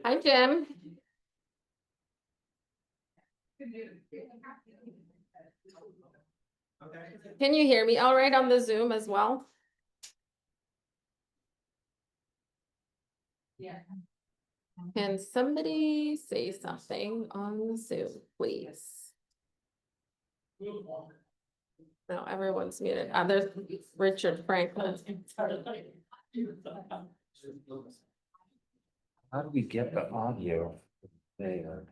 Hi, Jim. Can you hear me all right on the Zoom as well? Yeah. Can somebody say something on the Zoom, please? No, everyone's muted. There's Richard Franklin. How do we get the audio there?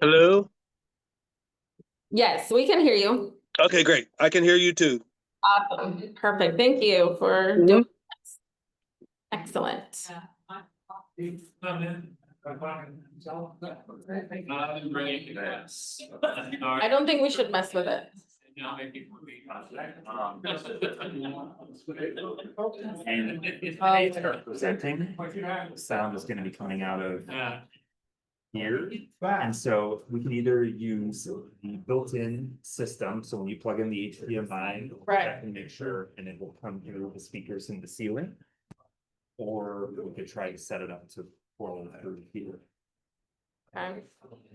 Hello? Yes, we can hear you. Okay, great. I can hear you too. Awesome. Perfect. Thank you for doing this. Excellent. I don't think we should mess with it. And if they start presenting, sound is going to be coming out of here. And so we can either use the built-in system. So when you plug in the HDMI, that can make sure, and it will come through the speakers in the ceiling. Or we could try to set it up to flow through here. Okay.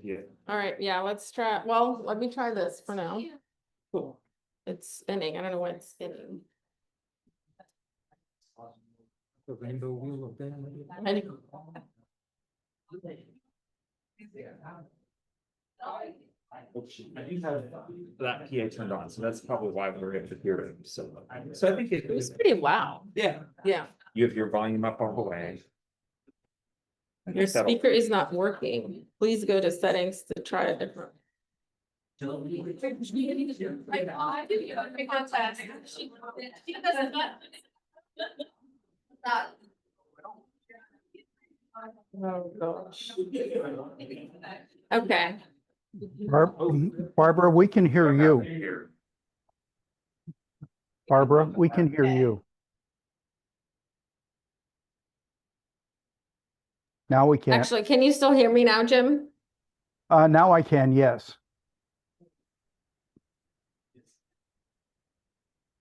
Yeah. All right. Yeah, let's try. Well, let me try this for now. Cool. It's spinning. I don't know why it's spinning. The rainbow wheel of I do have that PA turned on, so that's probably why we were able to hear it. So I think It was pretty loud. Yeah. Yeah. You have your volume up all the way. Your speaker is not working. Please go to settings to try a different. Oh, gosh. Okay. Barbara, we can hear you. Barbara, we can hear you. Now we can. Actually, can you still hear me now, Jim? Now I can, yes.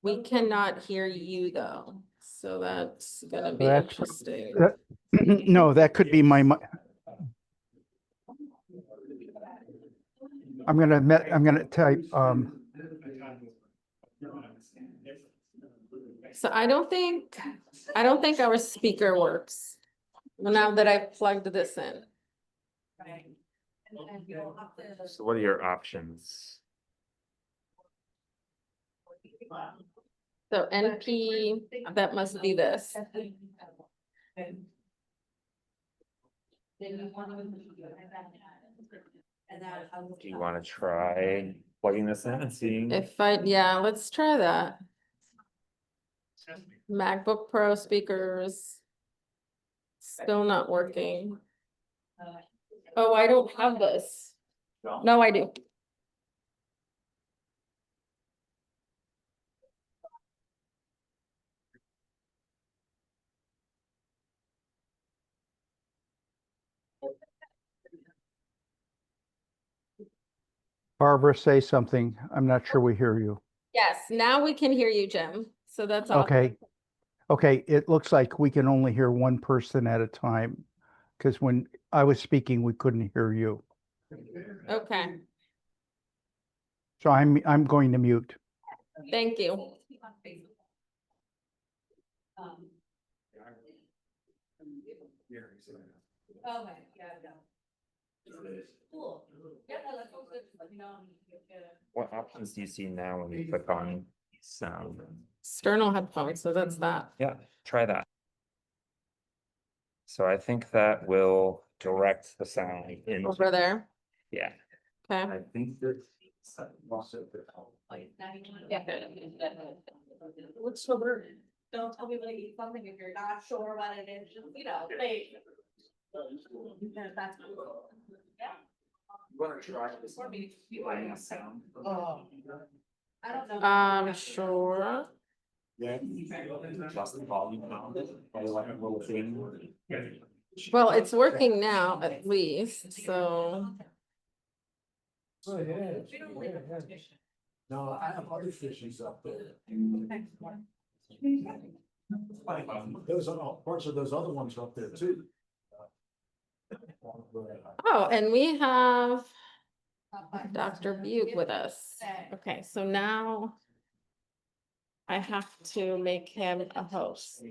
We cannot hear you though, so that's gonna be That's- interesting. No, that could be my. I'm gonna type. So I don't think our speaker works now that I've plugged this in. So what are your options? So NP, that must be this. Do you want to try plugging this in and seeing? Yeah, let's try that. MacBook Pro speakers. Still not working. Oh, I don't have this. No, I do. Barbara, say something. I'm not sure we hear you. Yes, now we can hear you, Jim. So that's all. Okay. Okay, it looks like we can only hear one person at a time. Because when I was speaking, we couldn't hear you. Okay, So I'm going to mute. thank you. What options do you see now when you click on sound? External headphones, so that's that. Yeah, try that. So I think that will direct the sound in. Over there. Yeah, Okay. I think that. What's the word? Don't tell people to eat something if you're not sure what it is, just, wait. Because that's. Yeah. Wanna try this? Sound. I don't know. Sure. Yeah. Just the volume down, or like a little thing. Well, it's working now at least, so. No, I have other fishes up there. Those are all parts of those other ones up there too. Oh, and we have Dr. Beug with us. Okay, so now I have to make him a host.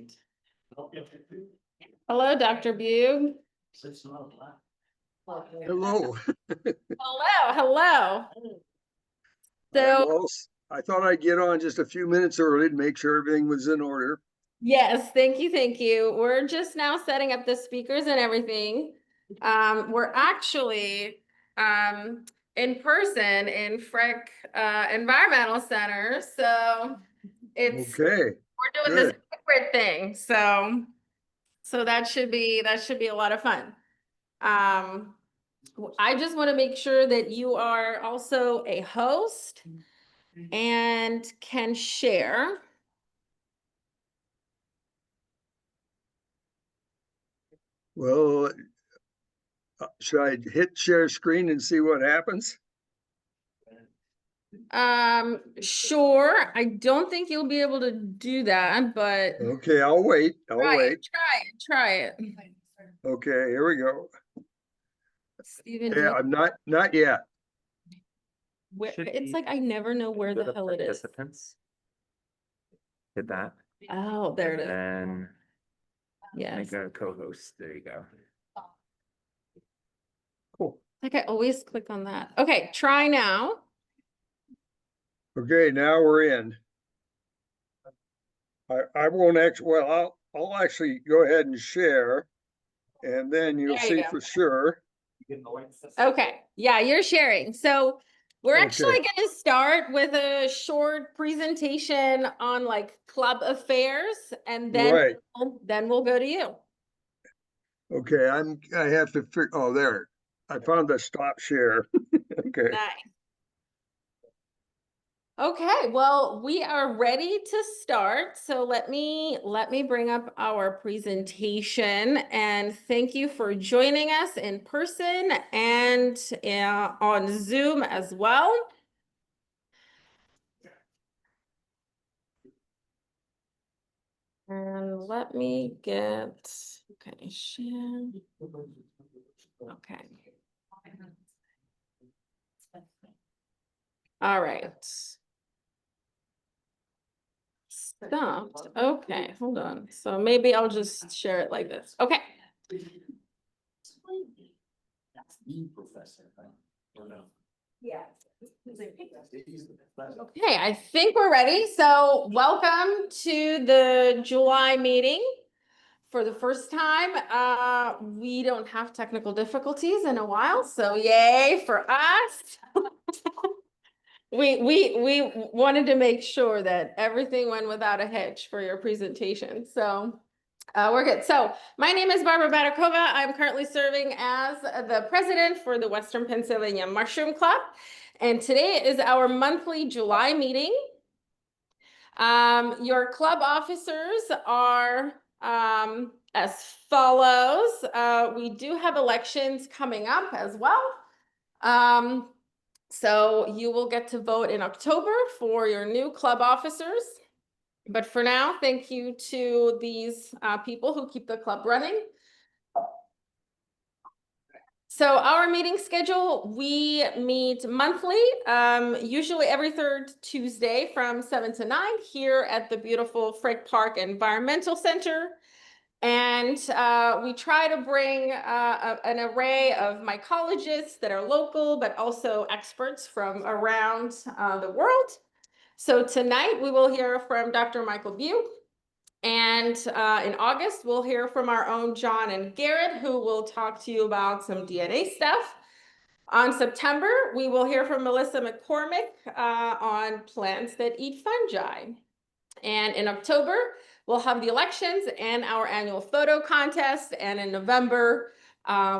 Hello, Dr. Beug. Hello. Hello, hello. I'm So, all s- I thought I'd get on just a few minutes early to make sure everything was in order. yes, thank you, thank you. We're just now setting up the speakers and everything. We're actually in person in Frick Environmental Center, so it's Okay, we're doing this good. hybrid thing, so that should be a lot of fun. I just want to make sure that you are also a host and can share. Well, should I hit share screen and see what happens? Sure. I don't think you'll be able to do that, but Okay, I'll wait. I'll try wait. it, try it. Okay, here we go. Steven, do Yeah, you, I'm not yet. Should it's be like I never know where Go the to hell it is. participants. Hit that, Oh, there it is. and Yes. make a co-host, there you go. Cool. Like I always click on that. Okay, try now. Okay, now we're in. I won't actually, well, I'll actually go ahead and share. And then you'll There you see go. for sure. Okay, yeah, you're sharing. So we're actually Okay. going to start with a short presentation on like club affairs, and Right. then we'll go to you. Okay, I have to figure, oh, there. I found the stop share. Okay, Nice. Okay, well, we are ready to start. So let me bring up our presentation, and thank you for joining us in person and on Zoom as well. And let me get, okay, share. Okay. All right. Stopped. Okay, hold on. So maybe I'll just share it like this. Okay. Yeah. Okay, I think we're ready. So welcome to the July meeting. For the first time, we don't have technical difficulties in a while, so yay for us. We wanted to make sure that everything went without a hitch for your presentation, so we're good. So my name is Barbara Batakova. I'm currently serving as the president for the Western Pennsylvania Mushroom Club, and today is our monthly July meeting. Your club officers are as follows. We do have elections coming up as well. So you will get to vote in October for your new club officers. But for now, thank you to these people who keep the club running. So our meeting schedule, we meet monthly, usually every third Tuesday from 7 to 9 here at the beautiful Frick Park Environmental Center. And we try to bring an array of mycologists that are local, but also experts from around the world. So tonight we will hear from Dr. Michael Beug. And in August, we'll hear from our own John and Garrett, who will talk to you about some DNA stuff. On September, we will hear from Melissa McCormick on plants that eat fungi. And in October, we'll have the elections and our annual photo contest. And in November,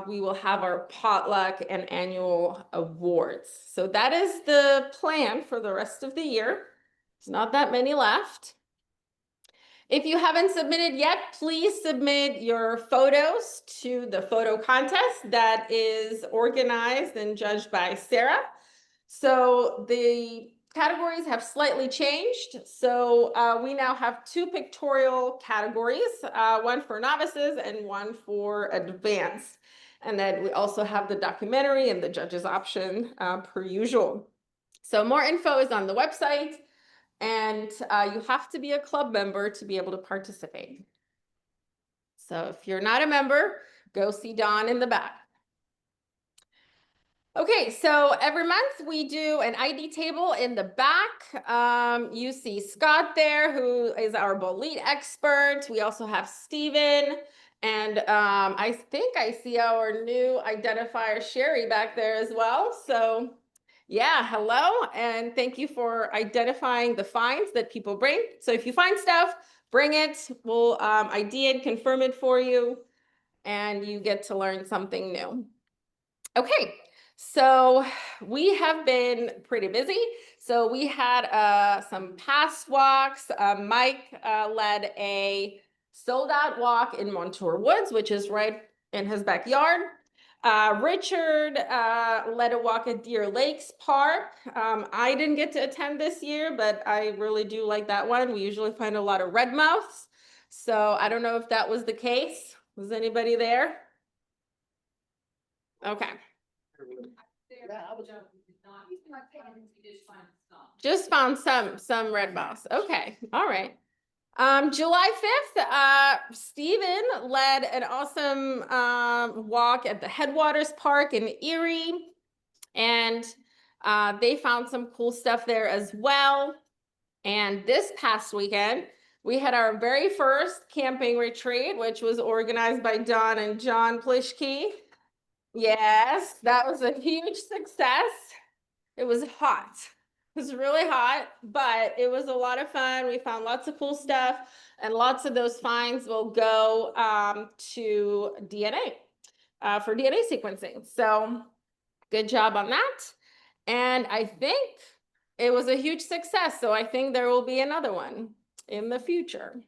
we will have our potluck and annual awards. So that is the plan for the rest of the year. There's not that many left. If you haven't submitted yet, please submit your photos to the photo contest that is organized and judged by Sarah. So the categories have slightly changed. So we now have 2 pictorial categories, one for novices and one for advanced. And then we also have the documentary and the judge's option per usual. So more info is on the website. And you have to be a club member to be able to participate. So if you're not a member, go see Dawn in the back. Okay, so every month we do an ID table in the back. You see Scott there, who is our bolete expert. We also have Steven. And I think I see our new identifier, Sherry, back there as well. So yeah, hello, and thank you for identifying the finds that people bring. So if you find stuff, bring it. We'll ID it, confirm it for you, and you get to learn something new. Okay, so we have been pretty busy. So we had some past walks. Mike led a sold-out walk in Montour Woods, which is right in his backyard. Richard led a walk at Deer Lakes Park. I didn't get to attend this year, but I really do like that one. We usually find a lot of red mouths. So I don't know if that was the case. Was anybody there? Okay. Just found some red mouths. Okay, all right. July 5th, Stephen led an awesome walk at the Headwaters Park in Erie, and they found some cool stuff there as well. And this past weekend, we had our very first camping retreat, which was organized by Dawn and John Plishke. Yes, that was a huge success. It was hot. It was really hot, but it was a lot of fun. We found lots of cool stuff, and lots of those finds will go to DNA for DNA sequencing. So good job on that. And I think it was a huge success. So I think there will be another one in the future.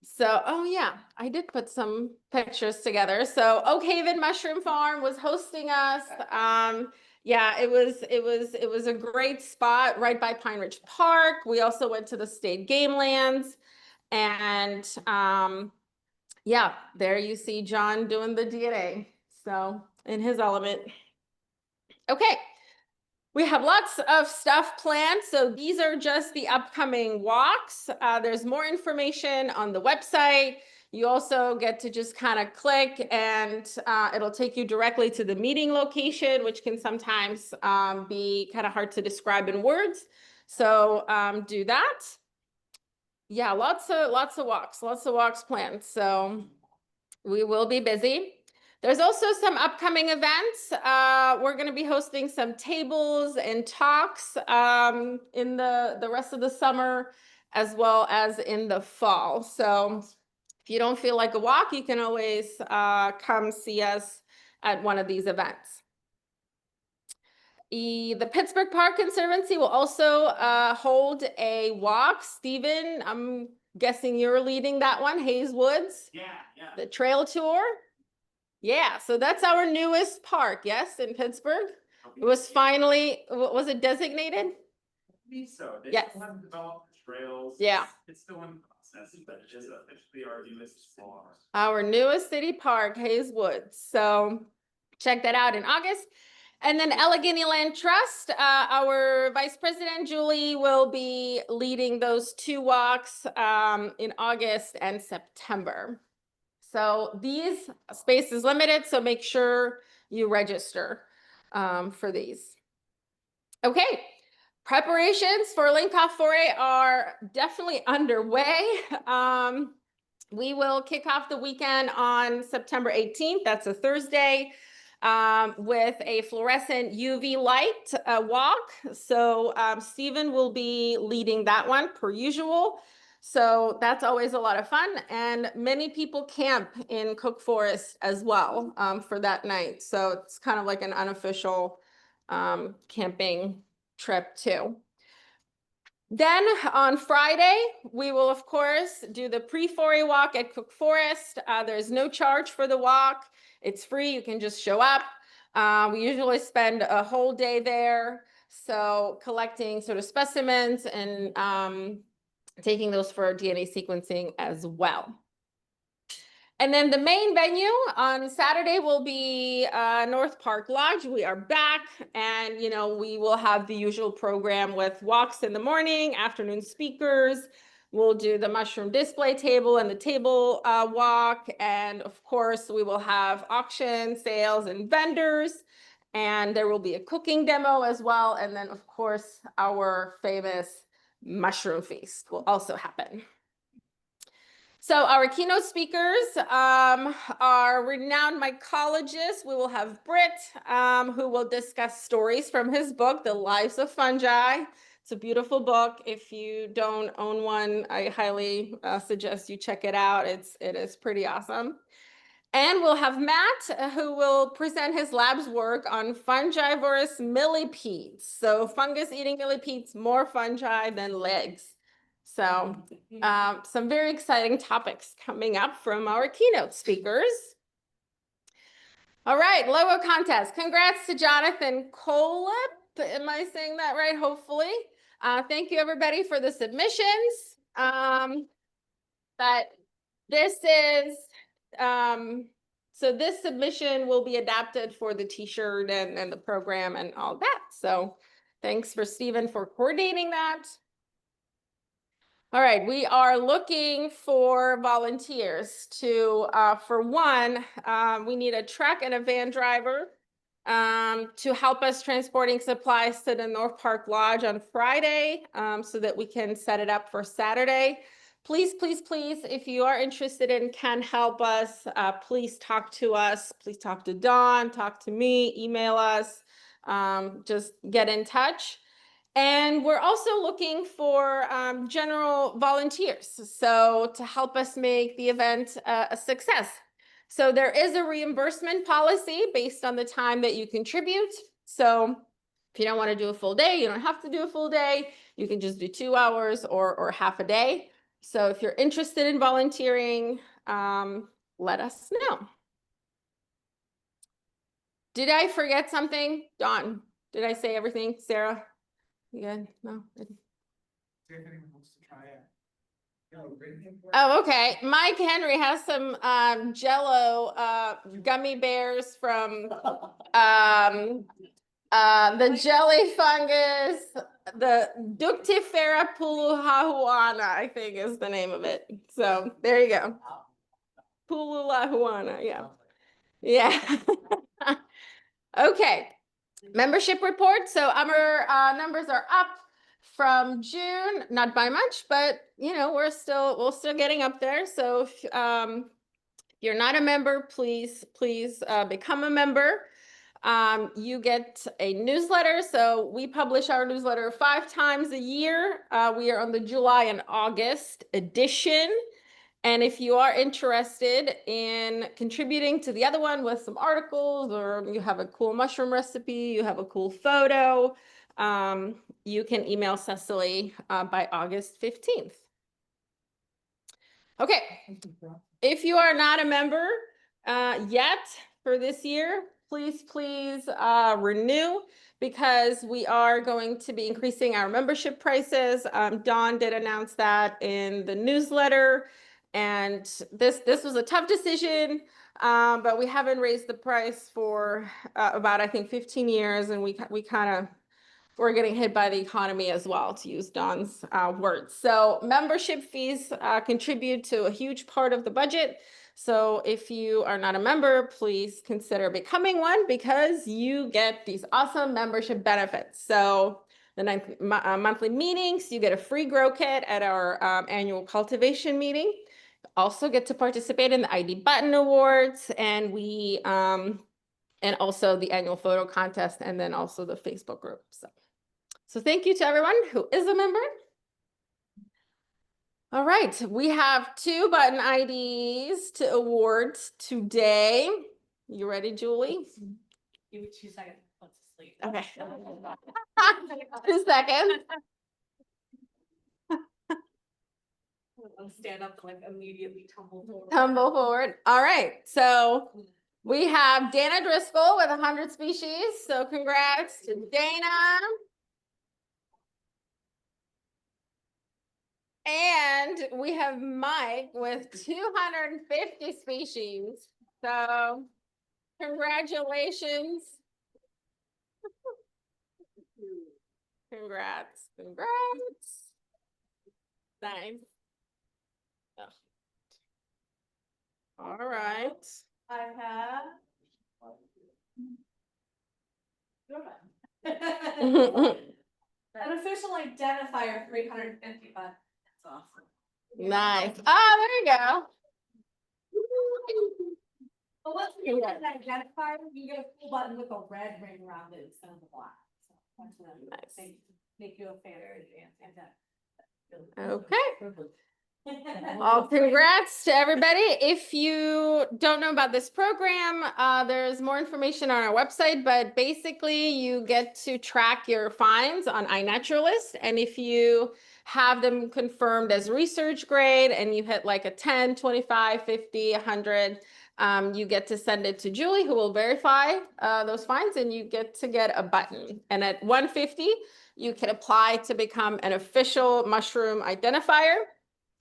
So, oh yeah, I did put some pictures together. So Oak Haven Mushroom Farm was hosting us. Yeah, it was a great spot right by Pine Ridge Park. We also went to the state game lands, and yeah, there you see John doing the DNA. So in his element. Okay. We have lots of stuff planned. So these are just the upcoming walks. There's more information on the website. You also get to just kind of click, and it'll take you directly to the meeting location, which can sometimes be kind of hard to describe in words. So do that. Yeah, lots of walks planned. So we will be busy. There's also some upcoming events. We're going to be hosting some tables and talks in the rest of the summer, as well as in the fall. So if you don't feel like a walk, you can always come see us at one of these events. The Pittsburgh Park Conservancy will also hold a walk. Stephen, I'm guessing you're leading that one, Hayes Woods. Yeah. The trail tour. Yeah, so that's our newest park, yes, in Pittsburgh. It was finally, was it designated? I think so. They Yes. still haven't developed the trails. Yeah. It's still in process, but it is officially our newest farm. Our newest city park, Hayes Woods. So check that out in August. And then Allegheny Land Trust, our Vice President, Julie, will be leading those 2 walks in August and September. So these space is limited, so make sure you register for these. Okay, preparations for Linkoff Foray are definitely underway. We will kick off the weekend on September 18th. That's a Thursday. with a fluorescent UV light walk. So Stephen will be leading that one per usual. So that's always a lot of fun. And many people camp in Cook Forest as well for that night. So it's kind of like an unofficial camping trip too. Then on Friday, we will, of course, do the pre-foray walk at Cook Forest. There's no charge for the walk. It's free. You can just show up. We usually spend a whole day there. So collecting sort of specimens and taking those for DNA sequencing as well. And then the main venue on Saturday will be North Park Lodge. We are back, and we will have the usual program with walks in the morning, afternoon speakers. We'll do the mushroom display table and the table walk, and of course we will have auction, sales, and vendors. And there will be a cooking demo as well, and then of course our famous mushroom feast will also happen. So our keynote speakers are renowned mycologists. We will have Britt, who will discuss stories from his book, The Lives of Fungi. It's a beautiful book. If you don't own one, I highly suggest you check it out. It is pretty awesome. And we'll have Matt, who will present his lab's work on fungivorous millipedes. So fungus eating millipedes, more fungi than legs. So some very exciting topics coming up from our keynote speakers. All right, logo contest. Congrats to Jonathan Colip. Am I saying that right? Hopefully. Thank you, everybody, for the submissions. But this is, so this submission will be adapted for the t-shirt and the program and all that. So thanks for Stephen for coordinating that. All right, we are looking for volunteers to, for one, we need a truck and a van driver to help us transporting supplies to the North Park Lodge on Friday so that we can set it up for Saturday. Please, please, please, if you are interested and can help us, please talk to us. Please talk to Dawn, talk to me, email us, just get in touch. And we're also looking for general volunteers, so to help us make the event a success. So there is a reimbursement policy based on the time that you contribute. So if you don't want to do a full day, you don't have to do a full day. You can just do 2 hours or half a day. So if you're interested in volunteering, let us know. Did I forget something? Dawn, did I say everything? Sarah? You good? No? Oh, okay. Mike Henry has some Jello gummy bears from the jelly fungus, the Ductifera puluhahuana, I think is the name of it. So there you go. Puluhahuana, yeah. Yeah. Okay. Membership report. So our numbers are up from June, not by much, but we're still getting up there. So if you're not a member, please become a member. You get a newsletter. So we publish our newsletter 5 times a year. We are on the July and August edition. And if you are interested in contributing to the other one with some articles, or you have a cool mushroom recipe, you have a cool photo, you can email Cecily by August 15th. Okay, if you are not a member yet for this year, please renew, because we are going to be increasing our membership prices. Dawn did announce that in the newsletter. And this was a tough decision, but we haven't raised the price for about, I think, 15 years, and we're getting hit by the economy as well, to use Dawn's words. So membership fees contribute to a huge part of the budget. So if you are not a member, please consider becoming one, because you get these awesome membership benefits. So the monthly meetings, you get a free grow kit at our annual cultivation meeting. Also get to participate in the ID Button Awards, and we and also the annual photo contest, and then also the Facebook group. So thank you to everyone who is a member. All right, we have 2 button IDs to award today. You ready, Julie? Give me 2 seconds. Let's sleep. Okay. 2 seconds. I'll stand up and like immediately tumble forward. Tumble forward. All right, so we have Dana Driscoll with 100 species. So congrats to Dana. And we have Mike with 250 species. So congratulations. Congrats. Nice. All right. I have. An official identifier 350, but that's awesome. Nice. Oh, there you go. But once you get an identifier, you get a cool button with a red ring around it instead of the black. So that's what Nice. they make you a fan of. Okay. Well, congrats to everybody. If you don't know about this program, there's more information on our website, but basically you get to track your finds on iNaturalist. And if you have them confirmed as research grade and you hit like a 10, 25, 50, 100, you get to send it to Julie, who will verify those finds, and you get to get a button. And at 150, you can apply to become an official mushroom identifier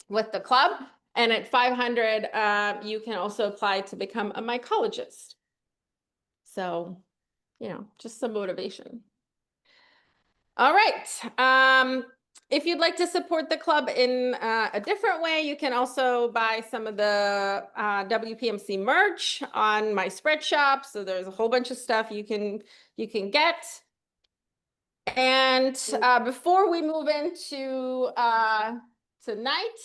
with the club. And at 500, you can also apply to become a mycologist. So, you know, just some motivation. All right. If you'd like to support the club in a different way, you can also buy some of the WPMC merch on my spread shop. So there's a whole bunch of stuff you can get. And before we move into tonight,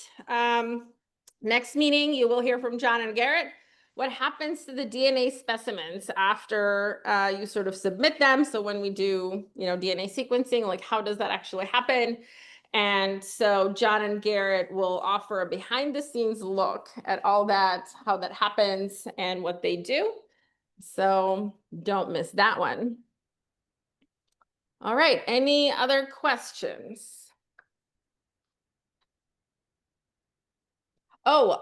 next meeting, you will hear from John and Garrett. What happens to the DNA specimens after you sort of submit them? So when we do, you know, DNA sequencing, like how does that actually happen? And so John and Garrett will offer a behind the scenes look at all that, how that happens and what they do. So don't miss that one. All right, any other questions? Oh,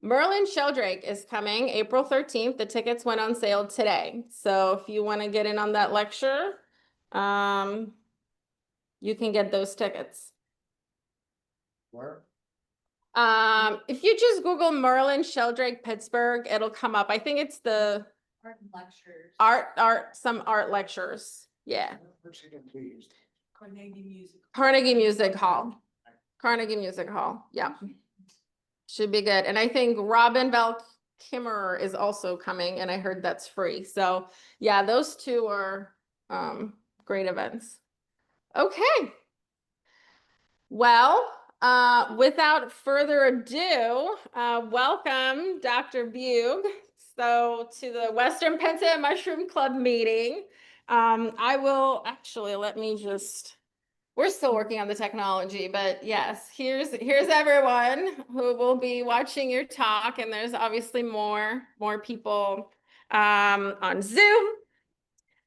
Merlin Sheldrake is coming April 13th. The tickets went on sale today. So if you want to get in on that lecture, you can get those tickets. Where? If you just Google Merlin Sheldrake Pittsburgh, it'll come up. I think it's the Art lectures. some art lectures. Yeah. Where's he gonna be used? Carnegie Music. Carnegie Music Hall. Carnegie Music Hall. Yeah. Should be good. And I think Robin Bell Kimmerer is also coming, and I heard that's free. So yeah, those two are great events. Okay. Well, without further ado, welcome Dr. Beug. So to the Western Pennsylvania Mushroom Club meeting. I will actually, we're still working on the technology, but yes, here's everyone who will be watching your talk, and there's obviously more people on Zoom.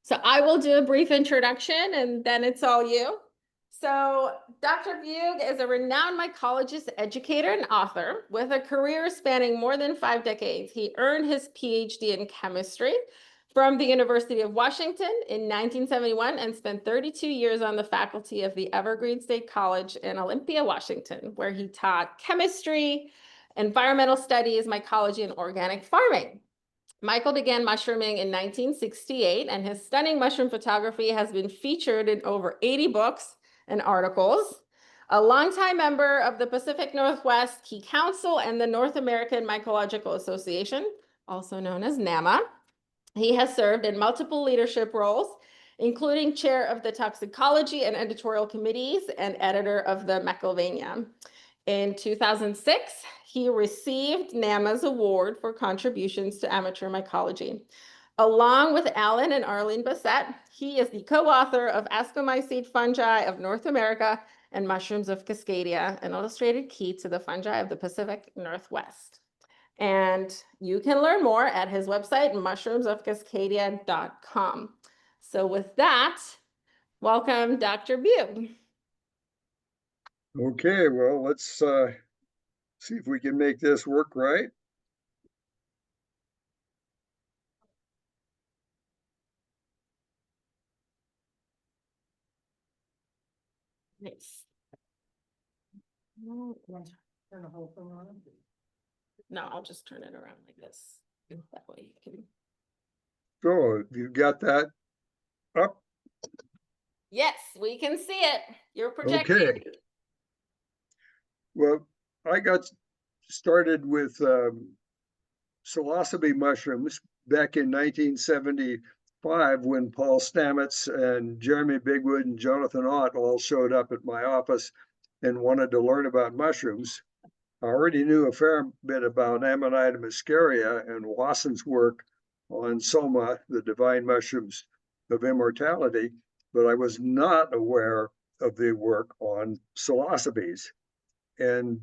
So I will do a brief introduction and then it's all you. So Dr. Beug is a renowned mycologist, educator, and author with a career spanning more than 5 decades. He earned his PhD in chemistry from the University of Washington in 1971 and spent 32 years on the faculty of the Evergreen State College in Olympia, Washington, where he taught chemistry, environmental studies, mycology, and organic farming. Michael began mushrooming in 1968, and his stunning mushroom photography has been featured in over 80 books and articles. A longtime member of the Pacific Northwest Key Council and the North American Mycological Association, also known as NAMA. He has served in multiple leadership roles, including chair of the toxicology and editorial committees and editor of the Mycovania. In 2006, he received NAMA's award for contributions to amateur mycology. Along with Alan and Arlene Bassett, he is the co-author of Ascomycete Fungi of North America and Mushrooms of Cascadia, an illustrated key to the fungi of the Pacific Northwest. And you can learn more at his website, mushroomsofcascadia.com. So with that, welcome, Dr. Beug. Okay, well, let's see if we can make this work right. Nice. Turn the whole thing on. No, I'll just turn it around like this. That way you can. So you got that up? Yes, we can see it. You're projecting. Okay. Well, I got started with psilocybe mushrooms back in 1975 when Paul Stamets and Jeremy Bigwood and Jonathan Ott all showed up at my office and wanted to learn about mushrooms. I already knew a fair bit about Amanita muscaria and Wasson's work on Soma, the divine mushrooms of immortality, but I was not aware of the work on psilocybes. And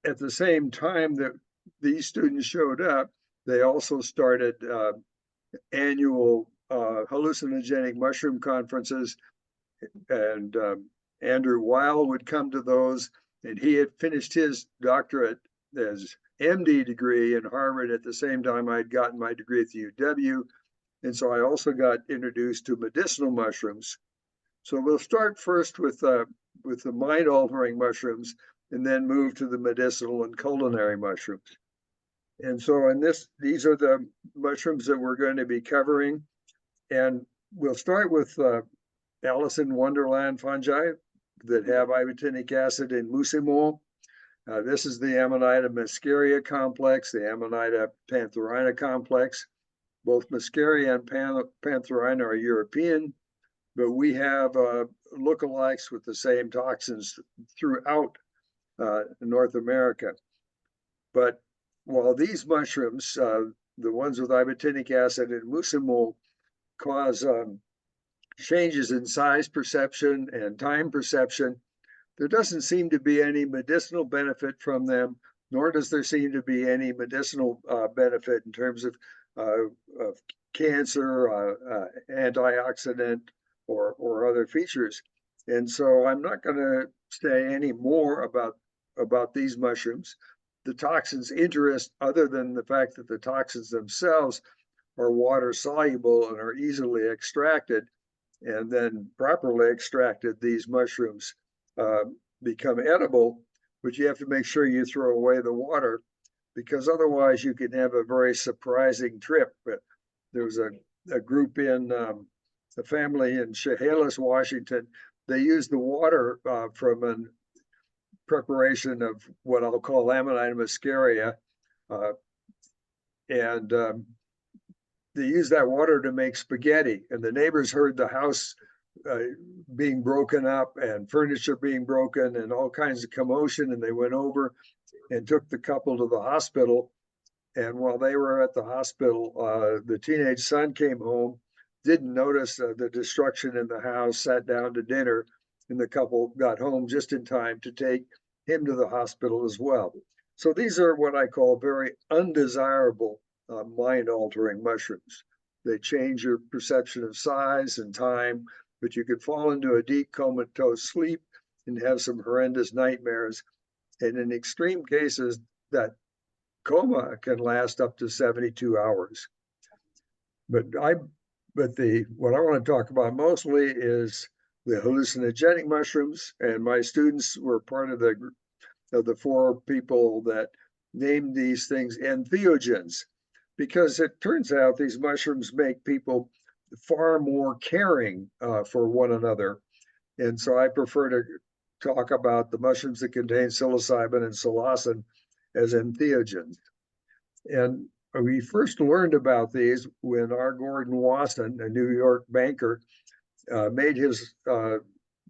at the same time that these students showed up, they also started annual hallucinogenic mushroom conferences, and Andrew Weil would come to those, and he had finished his doctorate as MD degree in Harvard at the same time I'd gotten my degree at the UW, and so I also got introduced to medicinal mushrooms. So we'll start first with the mind-altering mushrooms, and then move to the medicinal and culinary mushrooms. And so these are the mushrooms that we're going to be covering. And we'll start with Alice in Wonderland fungi that have ibotenic acid and muscimol. This is the Amanita muscaria complex, the Amanita pantherina complex. Both muscaria and pantherina are European, but we have lookalikes with the same toxins throughout North America. But while these mushrooms, the ones with ibotenic acid and muscimol, cause changes in size perception and time perception, there doesn't seem to be any medicinal benefit from them, nor does there seem to be any medicinal benefit in terms of cancer, antioxidant, or other features. And so I'm not going to say any more about these mushrooms. The toxins interest, other than the fact that the toxins themselves are water soluble and are easily extracted, and then properly extracted, these mushrooms become edible, but you have to make sure you throw away the water, because otherwise you can have a very surprising trip. But there was a group in a family in Chehalis, Washington. They used the water from a preparation of what I'll call Amanita muscaria, and they used that water to make spaghetti. And the neighbors heard the house being broken up and furniture being broken and all kinds of commotion, and they went over and took the couple to the hospital. And while they were at the hospital, the teenage son came home, didn't notice the destruction in the house, sat down to dinner, and the couple got home just in time to take him to the hospital as well. So these are what I call very undesirable mind-altering mushrooms. They change your perception of size and time, but you could fall into a deep comatose sleep and have some horrendous nightmares. And in extreme cases, that coma can last up to 72 hours. But what I want to talk about mostly is the hallucinogenic mushrooms, and my students were part of the 4 people that named these things entheogens, because it turns out these mushrooms make people far more caring for one another. And so I prefer to talk about the mushrooms that contain psilocybin and psilocin as entheogens. And we first learned about these when R. Gordon Wasson, a New York banker, made his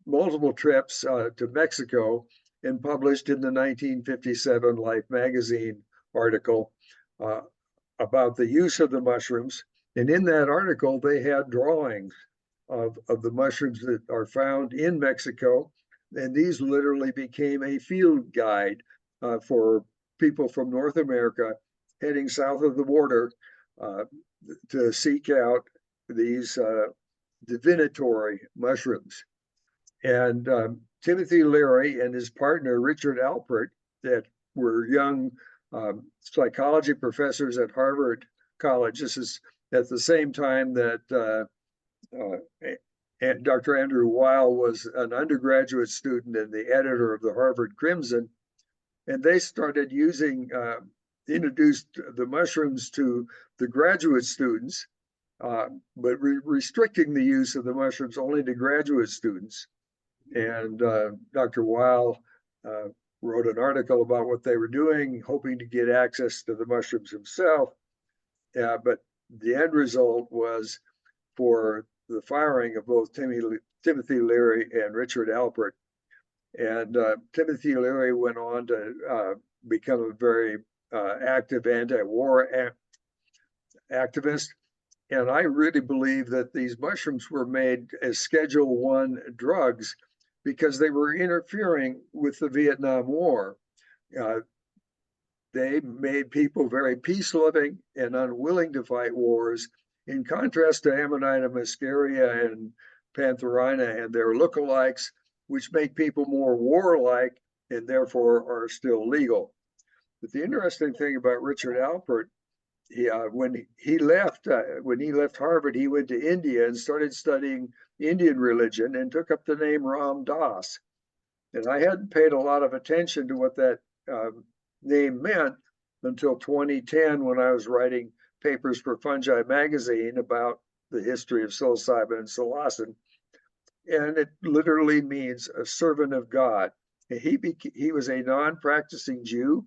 multiple trips to Mexico and published in the 1957 Life magazine article about the use of the mushrooms. And in that article, they had drawings of the mushrooms that are found in Mexico. And these literally became a field guide for people from North America heading south of the border to seek out these divinatory mushrooms. And Timothy Leary and his partner, Richard Alpert, that were young psychology professors at Harvard College. This is at the same time that Dr. Andrew Weil was an undergraduate student and the editor of the Harvard Crimson. And they started introduced the mushrooms to the graduate students, but restricting the use of the mushrooms only to graduate students. And Dr. Weil wrote an article about what they were doing, hoping to get access to the mushrooms himself. But the end result was for the firing of both Timothy Leary and Richard Alpert. And Timothy Leary went on to become a very active anti-war activist. And I really believe that these mushrooms were made as Schedule I drugs because they were interfering with the Vietnam War. They made people very peace-loving and unwilling to fight wars, in contrast to Amanita muscaria and Pantherina and their lookalikes, which make people more warlike and therefore are still legal. But the interesting thing about Richard Alpert, when he left Harvard, he went to India and started studying Indian religion and took up the name Ram Dass. And I hadn't paid a lot of attention to what that name meant until 2010, when I was writing papers for Fungi magazine about the history of psilocybin and psilocin. And it literally means a servant of God. And he was a non-practicing Jew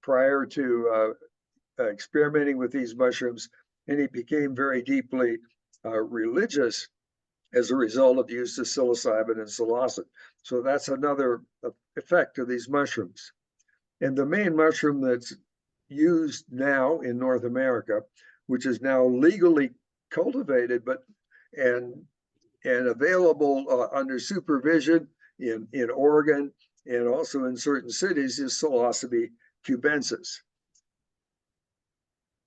prior to experimenting with these mushrooms, and he became very deeply religious as a result of use of psilocybin and psilocin. So that's another effect of these mushrooms. And the main mushroom that's used now in North America, which is now legally cultivated and available under supervision in Oregon and also in certain cities, is Psilocybe cubensis.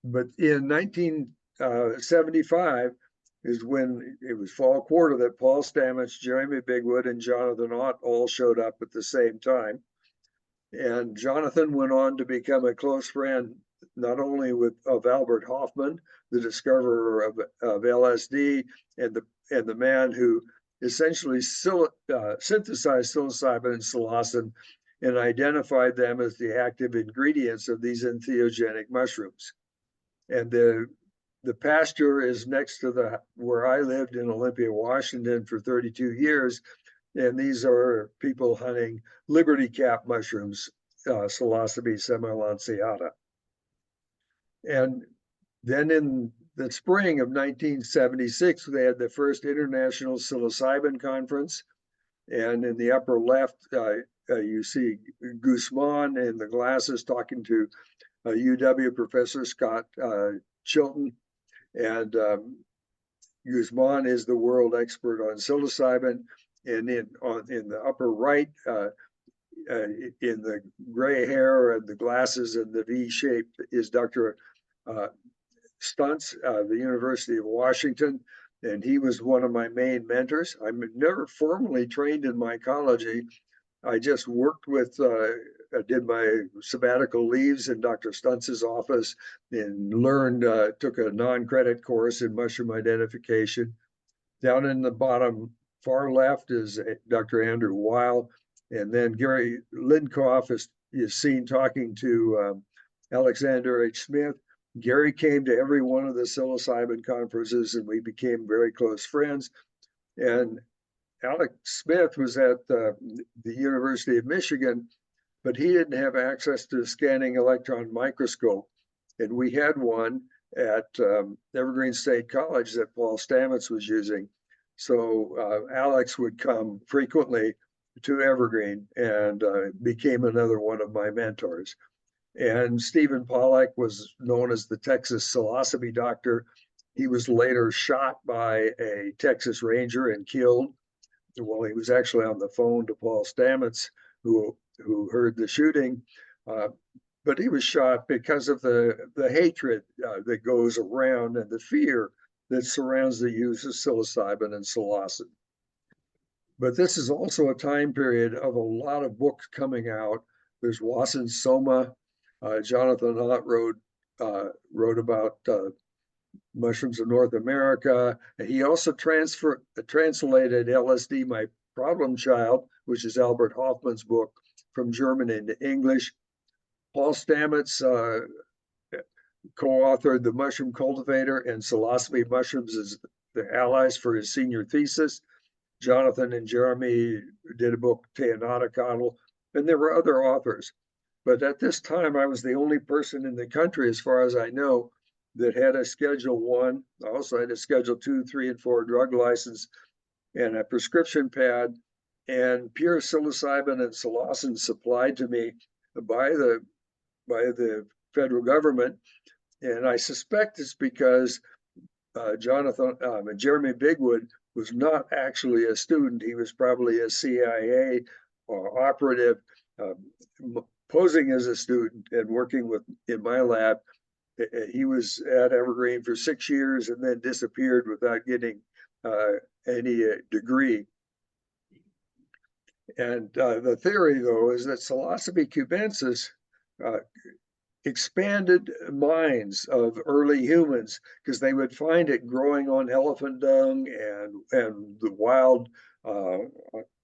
But in 1975 is when it was fall quarter that Paul Stamets, Jeremy Bigwood, and Jonathan Ott all showed up at the same time. And Jonathan went on to become a close friend, not only of Albert Hofmann, the discoverer of LSD, and the man who essentially synthesized psilocybin and psilocin and identified them as the active ingredients of these entheogenic mushrooms. And the pasture is next to where I lived in Olympia, Washington for 32 years. And these are people hunting liberty cap mushrooms, Psilocybe semilanceata. And then in the spring of 1976, they had the first International Psilocybin Conference. And in the upper left, you see Guzman in the glasses talking to UW professor Scott Chilton. And Guzman is the world expert on psilocybin. And in the upper right, in the gray hair and the glasses and the V shape, is Dr. Stuntz, the University of Washington. And he was one of my main mentors. I'm never formally trained in mycology. I just worked with, did my sabbatical leaves in Dr. Stuntz's office and learned, took a non-credit course in mushroom identification. Down in the bottom far left is Dr. Andrew Weil. And then Gary Lindkoff is seen talking to Alexander H. Smith. Gary came to every one of the psilocybin conferences and we became very close friends. And Alex Smith was at the University of Michigan, but he didn't have access to a scanning electron microscope. And we had one at Evergreen State College that Paul Stamets was using. So Alex would come frequently to Evergreen and became another one of my mentors. And Stephen Pollack was known as the Texas psilocybin doctor. He was later shot by a Texas Ranger and killed. Well, he was actually on the phone to Paul Stamets, who heard the shooting. But he was shot because of the hatred that goes around and the fear that surrounds the use of psilocybin and psilocin. But this is also a time period of a lot of books coming out. There's Wasson Soma. Jonathan Hott wrote about mushrooms of North America. And he also translated LSD, My Problem Child, which is Albert Hoffman's book, from German into English. Paul Stamets co-authored The Mushroom Cultivator and Psilocybe Mushrooms as the Allies for his senior thesis. Jonathan and Jeremy did a book, Teonatihuatl, and there were other authors. But at this time, I was the only person in the country, as far as I know, that had a Schedule 1. I also had a Schedule 2, 3, and 4 drug license and a prescription pad and pure psilocybin and psilocin supplied to me by the federal government. And I suspect it's because Jeremy Bigwood was not actually a student. He was probably a CIA or operative posing as a student and working in my lab. He was at Evergreen for 6 years and then disappeared without getting any degree. And the theory, though, is that Psilocybe cubensis expanded minds of early humans because they would find it growing on elephant dung and the wild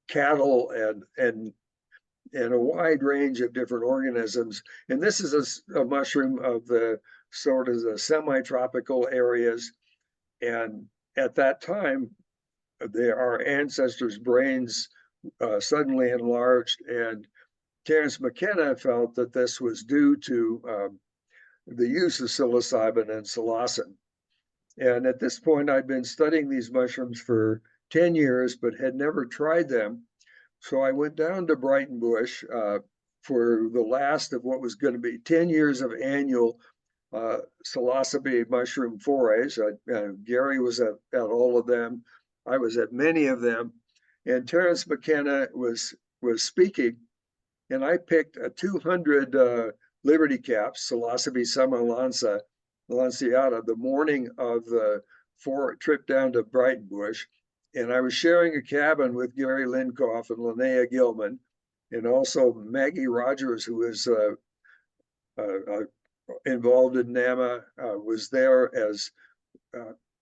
cattle and a wide range of different organisms. And this is a mushroom of the sort of the semi-tropical areas. And at that time, our ancestors' brains suddenly enlarged, and Terence McKenna felt that this was due to the use of psilocybin and psilocin. And at this point, I'd been studying these mushrooms for 10 years, but had never tried them. So I went down to Brighton Bush for the last of what was going to be 10 years of annual psilocybe mushroom forays. Gary was at all of them. I was at many of them. And Terence McKenna was speaking. And I picked a 200 Liberty caps, Psilocybe lanciata, the morning of the trip down to Brighton Bush. And I was sharing a cabin with Gary Linkoff and Linnea Gilman, and also Maggie Rogers, who is involved in NAMA, was there as,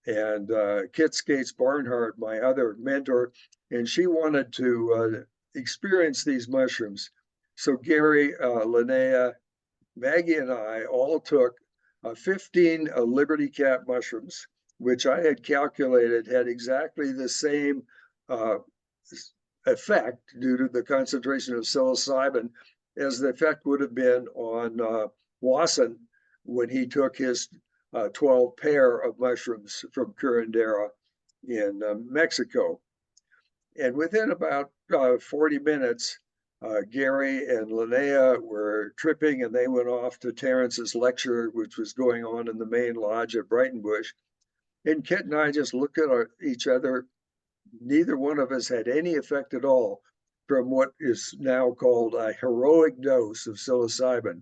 and Kit Skates Barnhart, my other mentor, and she wanted to experience these mushrooms. So Gary, Linnea, Maggie, and I all took 15 Liberty Cap mushrooms, which I had calculated had exactly the same effect due to the concentration of psilocybin as the effect would have been on Wasson when he took his 12 pair of mushrooms from Curandera in Mexico. And within about 40 minutes, Gary and Linnea were tripping, and they went off to Terence's lecture, which was going on in the main lodge at Brighton Bush. And Kit and I just looked at each other. Neither one of us had any effect at all from what is now called a heroic dose of psilocybin.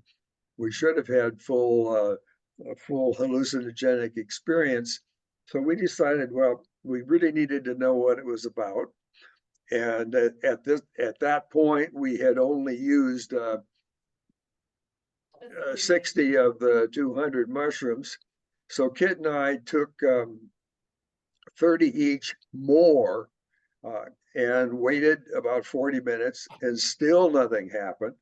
We should have had a full hallucinogenic experience. So we decided, well, we really needed to know what it was about. And at that point, we had only used 60 of the 200 mushrooms. So Kit and I took 30 each more and waited about 40 minutes, and still nothing happened.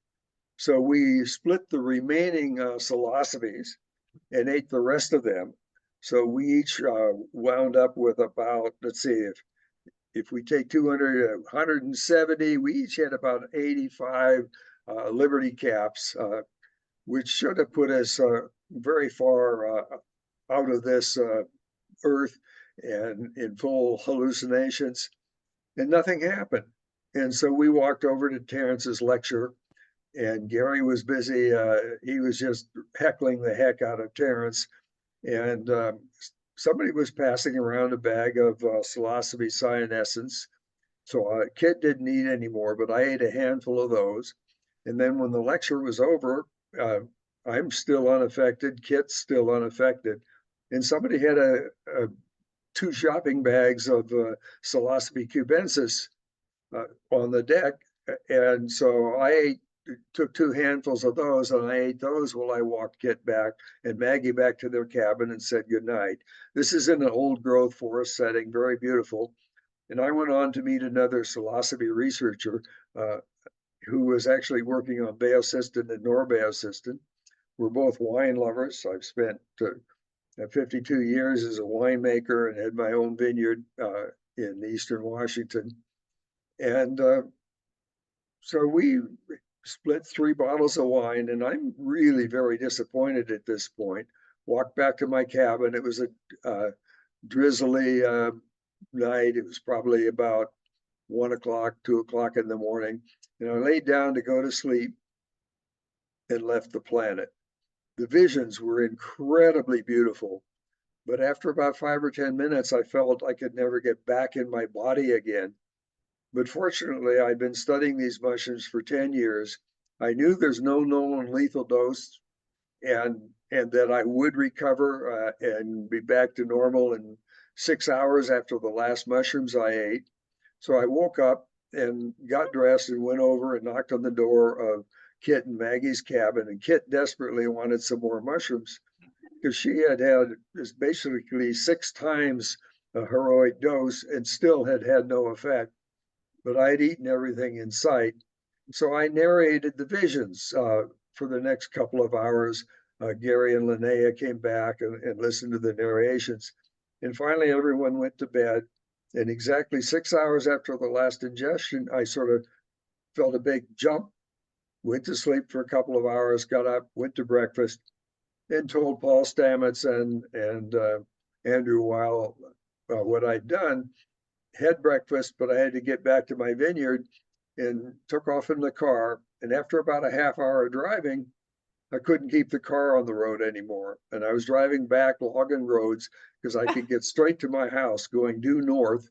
So we split the remaining psilocybes and ate the rest of them. So we each wound up with about, let's see, if we take 200, 170, we each had about 85 Liberty caps, which should have put us very far out of this earth and in full hallucinations, and nothing happened. And so we walked over to Terence's lecture, and Gary was busy. He was just heckling the heck out of Terrence. And somebody was passing around a bag of psilocybe cyanescens. So Kit didn't eat anymore, but I ate a handful of those. And then when the lecture was over, I'm still unaffected, Kit's still unaffected. And somebody had two shopping bags of psilocybe cubensis on the deck. And so I took two handfuls of those and I ate those while I walked Kit back and Maggie back to their cabin and said goodnight. This is in an old growth forest setting, very beautiful. And I went on to meet another psilocybe researcher who was actually working on baeocystin and norbaeocystin. We're both wine lovers. I've spent 52 years as a winemaker and had my own vineyard in Eastern Washington. And so we split 3 bottles of wine, and I'm really very disappointed at this point. Walked back to my cabin. It was a drizzly night. It was probably about 1 o'clock, 2 o'clock in the morning. And I laid down to go to sleep and left the planet. The visions were incredibly beautiful. But after about 5 or 10 minutes, I felt I could never get back in my body again. But fortunately, I'd been studying these mushrooms for 10 years. I knew there's no known lethal dose and that I would recover and be back to normal in 6 hours after the last mushrooms I ate. So I woke up and got dressed and went over and knocked on the door of Kit and Maggie's cabin. And Kit desperately wanted some more mushrooms because she had had basically 6 times a heroic dose and still had had no effect. But I'd eaten everything in sight. So I narrated the visions for the next couple of hours. Gary and Linnea came back and listened to the narrations. And finally, everyone went to bed. And exactly 6 hours after the last ingestion, I sort of felt a big jump, went to sleep for a couple of hours, got up, went to breakfast, and told Paul Stamets and Andrew Weil what I'd done. Had breakfast, but I had to get back to my vineyard and took off in the car. And after about a half hour of driving, I couldn't keep the car on the road anymore. And I was driving back logging roads because I could get straight to my house going due north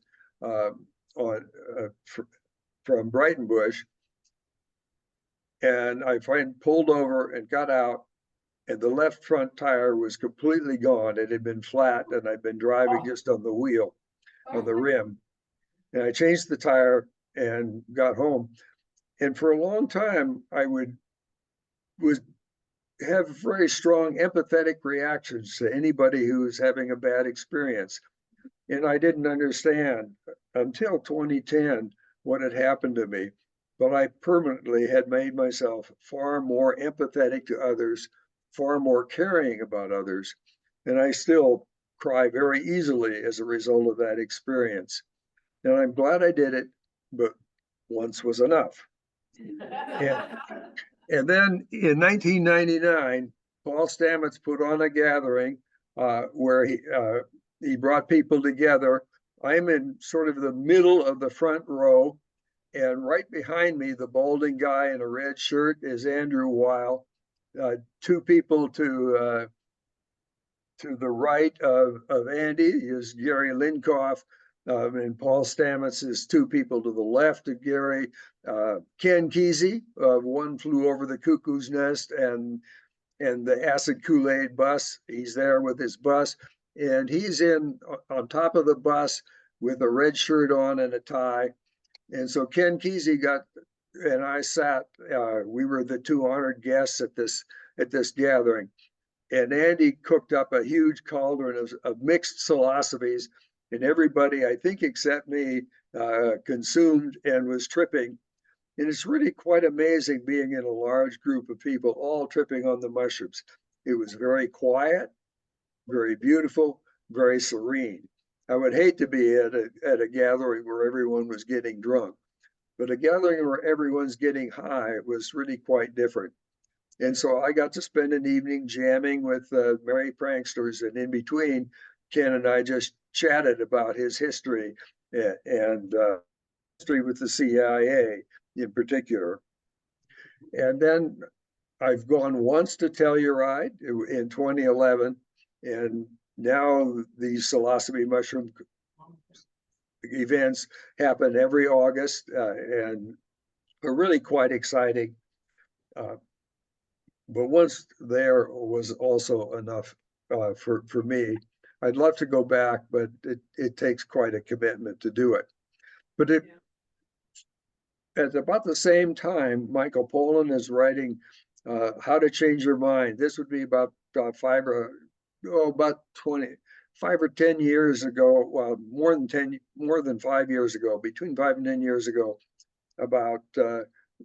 from Brighton Bush. And I pulled over and got out, and the left front tire was completely gone. It had been flat, and I'd been driving just on the wheel, on the rim. And I changed the tire and got home. And for a long time, I would have very strong empathetic reactions to anybody who was having a bad experience. And I didn't understand until 2010 what had happened to me. But I permanently had made myself far more empathetic to others, far more caring about others. And I still cry very easily as a result of that experience. And I'm glad I did it, but once was enough. And then in 1999, Paul Stamets put on a gathering where he brought people together. I'm in sort of the middle of the front row, and right behind me, the balding guy in a red shirt is Andrew Weil. 2 people to the right of Andy is Gary Linkoff. And Paul Stamets is 2 people to the left of Gary. Ken Kesey of One Flew Over the Cuckoo's Nest and the Acid Kool-Aid bus. He's there with his bus, and he's on top of the bus with a red shirt on and a tie. And so Ken Kesey and I sat. We were the 2 honored guests at this gathering, and Andy cooked up a huge cauldron of mixed psilocybes. And everybody, I think except me, consumed and was tripping. And it's really quite amazing being in a large group of people all tripping on the mushrooms. It was very quiet, very beautiful, very serene. I would hate to be at a gathering where everyone was getting drunk, but a gathering where everyone's getting high was really quite different. And so I got to spend an evening jamming with merry pranksters, and in between, Ken and I just chatted about his history and history with the CIA in particular. And then I've gone once to Telluride in 2011, and now these psilocybe mushroom events happen every August and are really quite exciting. But once there was also enough for me. I'd love to go back, but it takes quite a commitment to do it. But at about the same time, Michael Pollan is writing How to Change Your Mind. This would be about 5 or 10 years ago, well, more than 5 years ago, between 5 and 10 years ago, about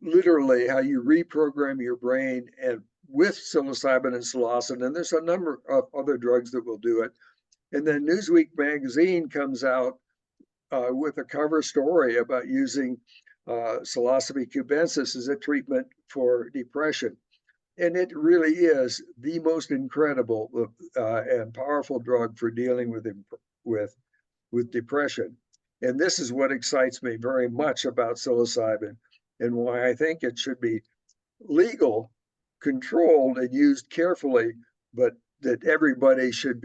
literally how you reprogram your brain and with psilocybin and psilocin, and there's a number of other drugs that will do it. And then Newsweek magazine comes out with a cover story about using psilocybe cubensis as a treatment for depression. And it really is the most incredible and powerful drug for dealing with depression. And this is what excites me very much about psilocybin and why I think it should be legal, controlled, and used carefully, but that everybody should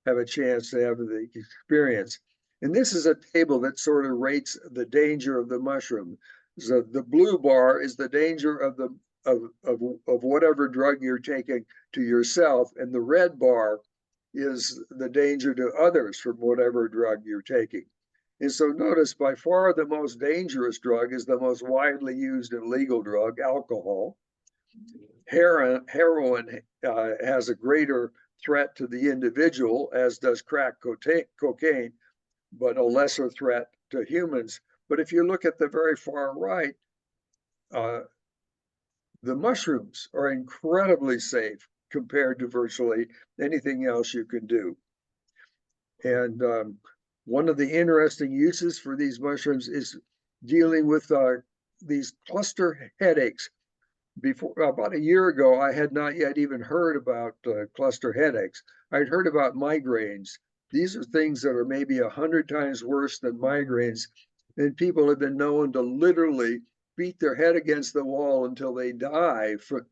have a chance to have the experience. And this is a table that sort of rates the danger of the mushroom. So the blue bar is the danger of whatever drug you're taking to yourself, and the red bar is the danger to others from whatever drug you're taking. And so notice by far the most dangerous drug is the most widely used and legal drug, alcohol. Heroin has a greater threat to the individual, as does crack cocaine, but a lesser threat to humans. But if you look at the very far right, the mushrooms are incredibly safe compared to virtually anything else you can do. And one of the interesting uses for these mushrooms is dealing with these cluster headaches. Before about a year ago, I had not yet even heard about cluster headaches. I'd heard about migraines. These are things that are maybe 100 times worse than migraines. And people have been known to literally beat their head against the wall until they die to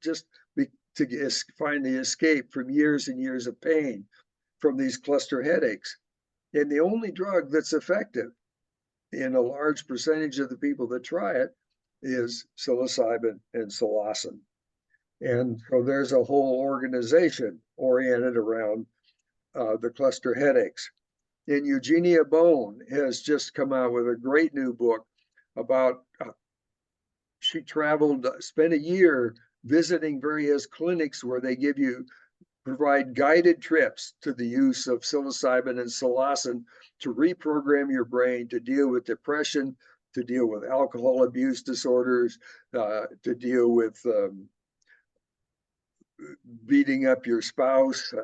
find the escape from years and years of pain from these cluster headaches. And the only drug that's effective in a large percentage of the people that try it is psilocybin and psilocin. And so there's a whole organization oriented around the cluster headaches. And Eugenia Bone has just come out with a great new book about, she spent a year visiting various clinics where they provide guided trips to the use of psilocybin and psilocin to reprogram your brain to deal with depression, to deal with alcohol abuse disorders, to deal with beating up your spouse,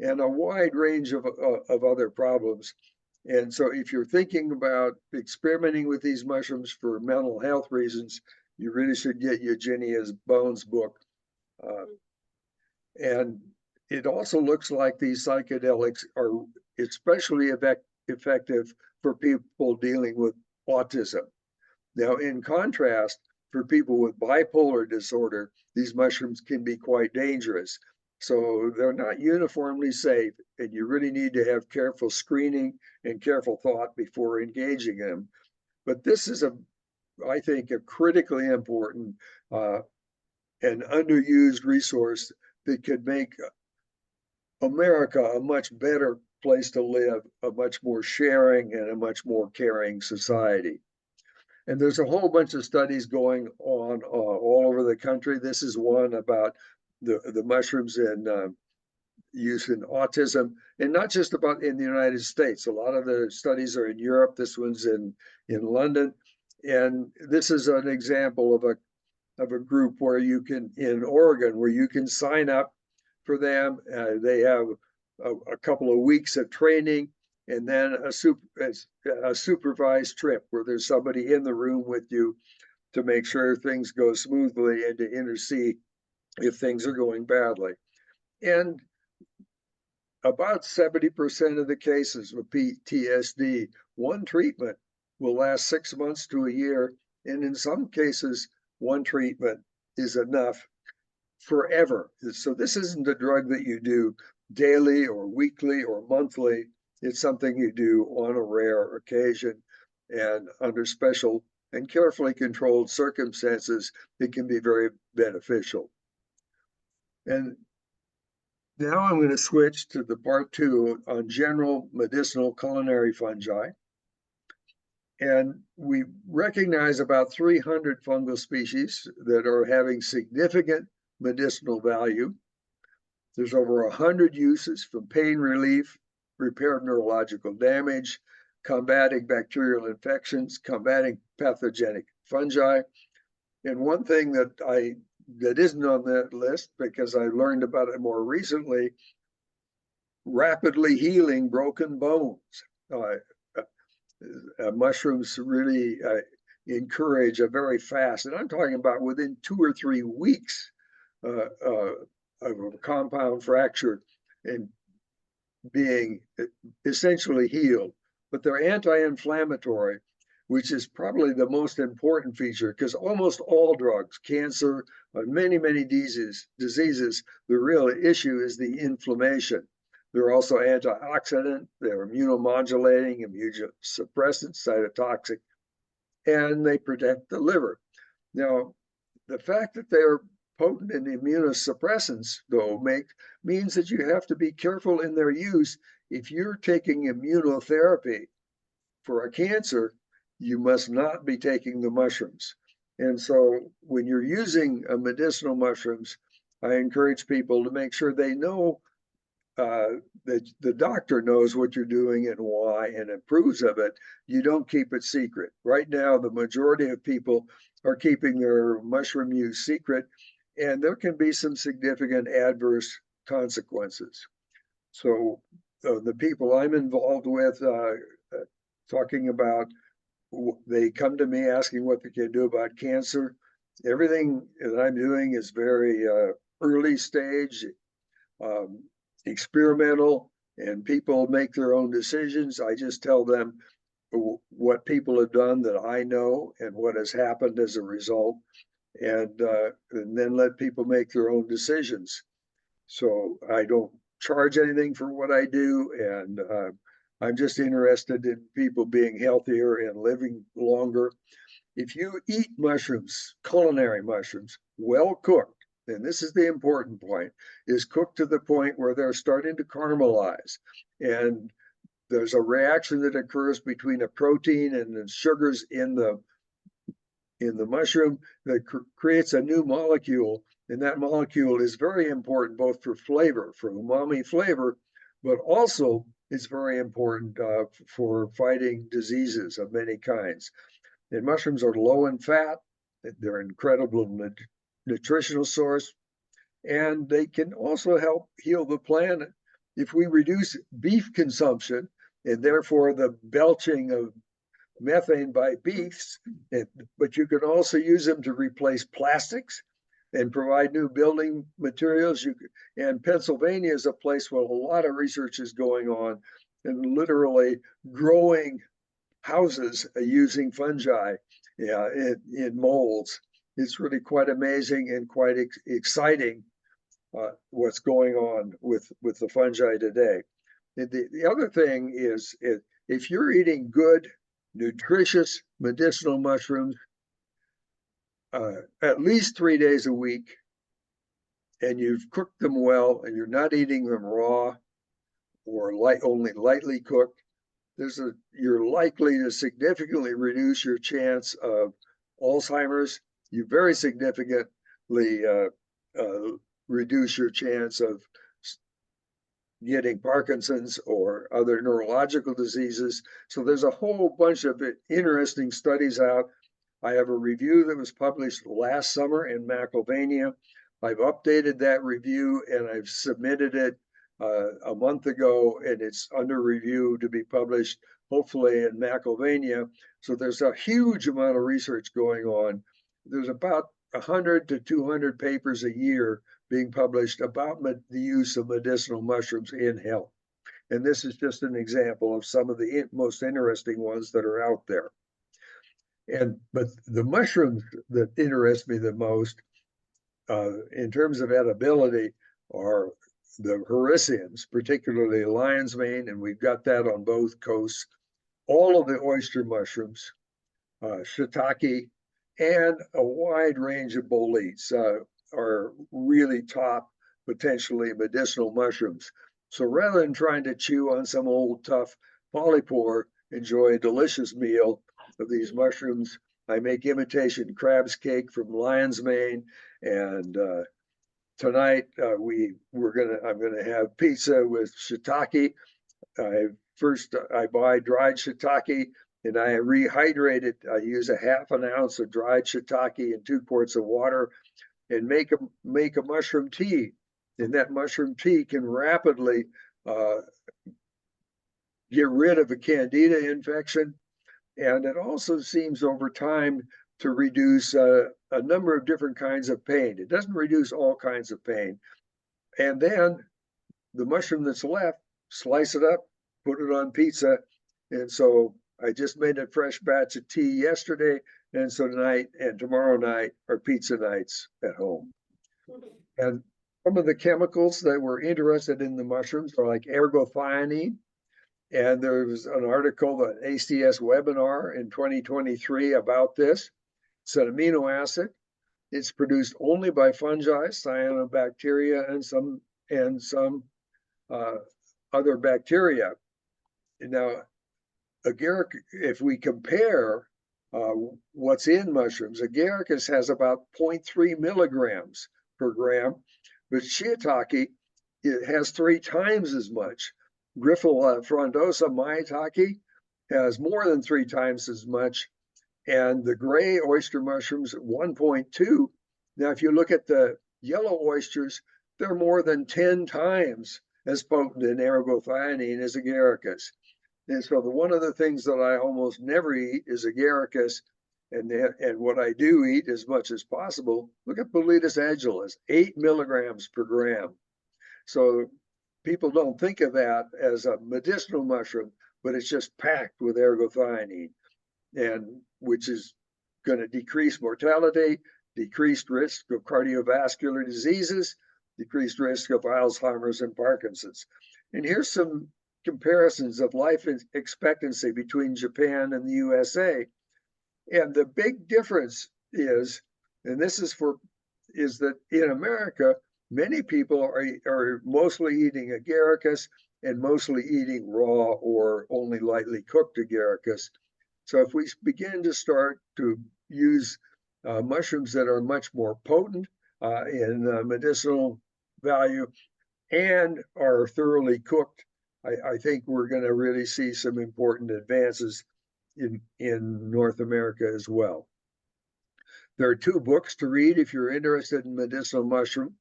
and a wide range of other problems. And so if you're thinking about experimenting with these mushrooms for mental health reasons, you really should get Eugenia Bone's book. And it also looks like these psychedelics are especially effective for people dealing with autism. Now, in contrast, for people with bipolar disorder, these mushrooms can be quite dangerous. So they're not uniformly safe, and you really need to have careful screening and careful thought before engaging them. But this is, I think, a critically important and underused resource that could make America a much better place to live, a much more sharing and a much more caring society. And there's a whole bunch of studies going on all over the country. This is one about the mushrooms in use in autism, and not just about in the United States. A lot of the studies are in Europe. This one's in London. And this is an example of a group where you can, in Oregon, where you can sign up for them. They have a couple of weeks of training, and then a supervised trip where there's somebody in the room with you to make sure things go smoothly and to intercede if things are going badly. And about 70% of the cases with PTsd, one treatment will last 6 months to a year, and in some cases, one treatment is enough forever. So this isn't a drug that you do daily or weekly or monthly. It's something you do on a rare occasion and under special and carefully controlled circumstances. It can be very beneficial. And now I'm going to switch to the part 2 on general medicinal culinary fungi. And we recognize about 300 fungal species that are having significant medicinal value. There's over 100 uses, from pain relief, repair of neurological damage, combating bacterial infections, combating pathogenic fungi. And one thing that isn't on that list, because I learned about it more recently, rapidly healing broken bones. Mushrooms really encourage a very fast, and I'm talking about within 2 or 3 weeks of a compound fracture and being essentially healed. But they're anti-inflammatory, which is probably the most important feature, because almost all drugs, cancer, many diseases, the real issue is the inflammation. They're also antioxidant, they're immunomodulating, immunosuppressant, cytotoxic, and they protect the liver. Now, the fact that they're potent in immunosuppressants, though, means that you have to be careful in their use. If you're taking immunotherapy for a cancer, you must not be taking the mushrooms. And so when you're using medicinal mushrooms, I encourage people to make sure they know that the doctor knows what you're doing and why and approves of it. You don't keep it secret. Right now, the majority of people are keeping their mushroom use secret, and there can be some significant adverse consequences. So the people I'm involved with, talking about, they come to me asking what they can do about cancer. Everything that I'm doing is very early stage, experimental, and people make their own decisions. I just tell them what people have done that I know and what has happened as a result, and then let people make their own decisions. So I don't charge anything for what I do, and I'm just interested in people being healthier and living longer. If you eat mushrooms, culinary mushrooms, well cooked, and this is the important point, is cooked to the point where they're starting to caramelize. And there's a reaction that occurs between a protein and the sugars in the mushroom that creates a new molecule. And that molecule is very important both for flavor, for umami flavor, but also it's very important for fighting diseases of many kinds. And mushrooms are low in fat. They're an incredible nutritional source, and they can also help heal the planet. If we reduce beef consumption and therefore the belching of methane by beefs, but you can also use them to replace plastics and provide new building materials. And Pennsylvania is a place where a lot of research is going on, and literally growing houses using fungi in molds. It's really quite amazing and quite exciting what's going on with the fungi today. The other thing is, if you're eating good, nutritious medicinal mushrooms at least 3 days a week, and you've cooked them well, and you're not eating them raw or only lightly cooked, you're likely to significantly reduce your chance of Alzheimer's. You very significantly reduce your chance of getting Parkinson's or other neurological diseases. So there's a whole bunch of interesting studies out. I have a review that was published last summer in McIlvania. I've updated that review and I've submitted it a month ago, and it's under review to be published hopefully in McIlvania. So there's a huge amount of research going on. There's about 100 to 200 papers a year being published about the use of medicinal mushrooms in health. And this is just an example of some of the most interesting ones that are out there. But the mushrooms that interest me the most in terms of edibility are the hericians, particularly lion's mane, and we've got that on both coasts. All of the oyster mushrooms, shiitake, and a wide range of boletes are really top, potentially medicinal mushrooms. So rather than trying to chew on some old tough polypore, enjoy a delicious meal of these mushrooms. I make imitation crab's cake from lion's mane, and tonight I'm gonna have pizza with shiitake. I buy dried shiitake and I rehydrate it. I use a half an ounce of dried shiitake in 2 quarts of water and make a mushroom tea. And that mushroom tea can rapidly get rid of a candida infection. And it also seems over time to reduce a number of different kinds of pain. It doesn't reduce all kinds of pain. And then the mushroom that's left, slice it up, put it on pizza. And so I just made a fresh batch of tea yesterday. And so tonight and tomorrow night are pizza nights at home. And some of the chemicals that were interested in the mushrooms are like ergothioneine. And there was an article, an ACS webinar in 2023 about this. It's an amino acid. It's produced only by fungi, cyanobacteria, and some other bacteria. Now, agaric, if we compare what's in mushrooms, agaricus has about 0.3 milligrams per gram, but shiitake, it has 3 times as much. Griffel frondosa maitake has more than 3 times as much, and the gray oyster mushrooms 1.2. Now, if you look at the yellow oysters, they're more than 10 times as potent in ergothioneine as agaricus. And so one of the things that I almost never eat is agaricus, and what I do eat as much as possible. Look at Boletus agilis, 8 milligrams per gram. So people don't think of that as a medicinal mushroom, but it's just packed with ergothioneine, and which is going to decrease mortality, decreased risk of cardiovascular diseases, decreased risk of Alzheimer's and Parkinson's. And here's some comparisons of life expectancy between Japan and the USA. And the big difference is, and this is that in America, many people are mostly eating agaricus and mostly eating raw or only lightly cooked agaricus. So if we begin to start to use mushrooms that are much more potent in medicinal value and are thoroughly cooked, I think we're going to really see some important advances in North America as well. There are 2 books to read if you're interested in medicinal mushroom.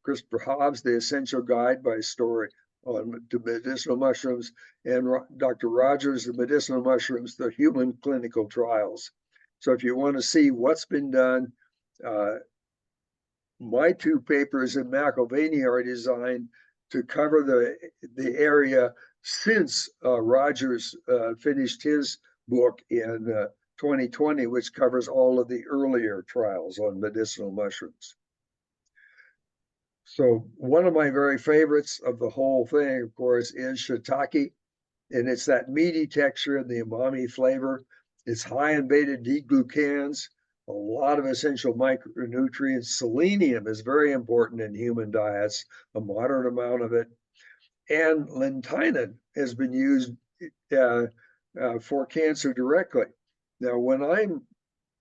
Christopher Hobbs, The Essential Guide by Story to Medicinal Mushrooms, and Dr. Rogers, The Medicinal Mushrooms, The Human Clinical Trials. So if you want to see what's been done, my 2 papers in McIlvaney are designed to cover the area since Rogers finished his book in 2020, which covers all of the earlier trials on medicinal mushrooms. So one of my very favorites of the whole thing, of course, is shiitake, and it's that meaty texture and the umami flavor. It's high in beta-D-glucans, a lot of essential micronutrients. Selenium is very important in human diets, a moderate amount of it. And lentinan has been used for cancer directly. Now, when I'm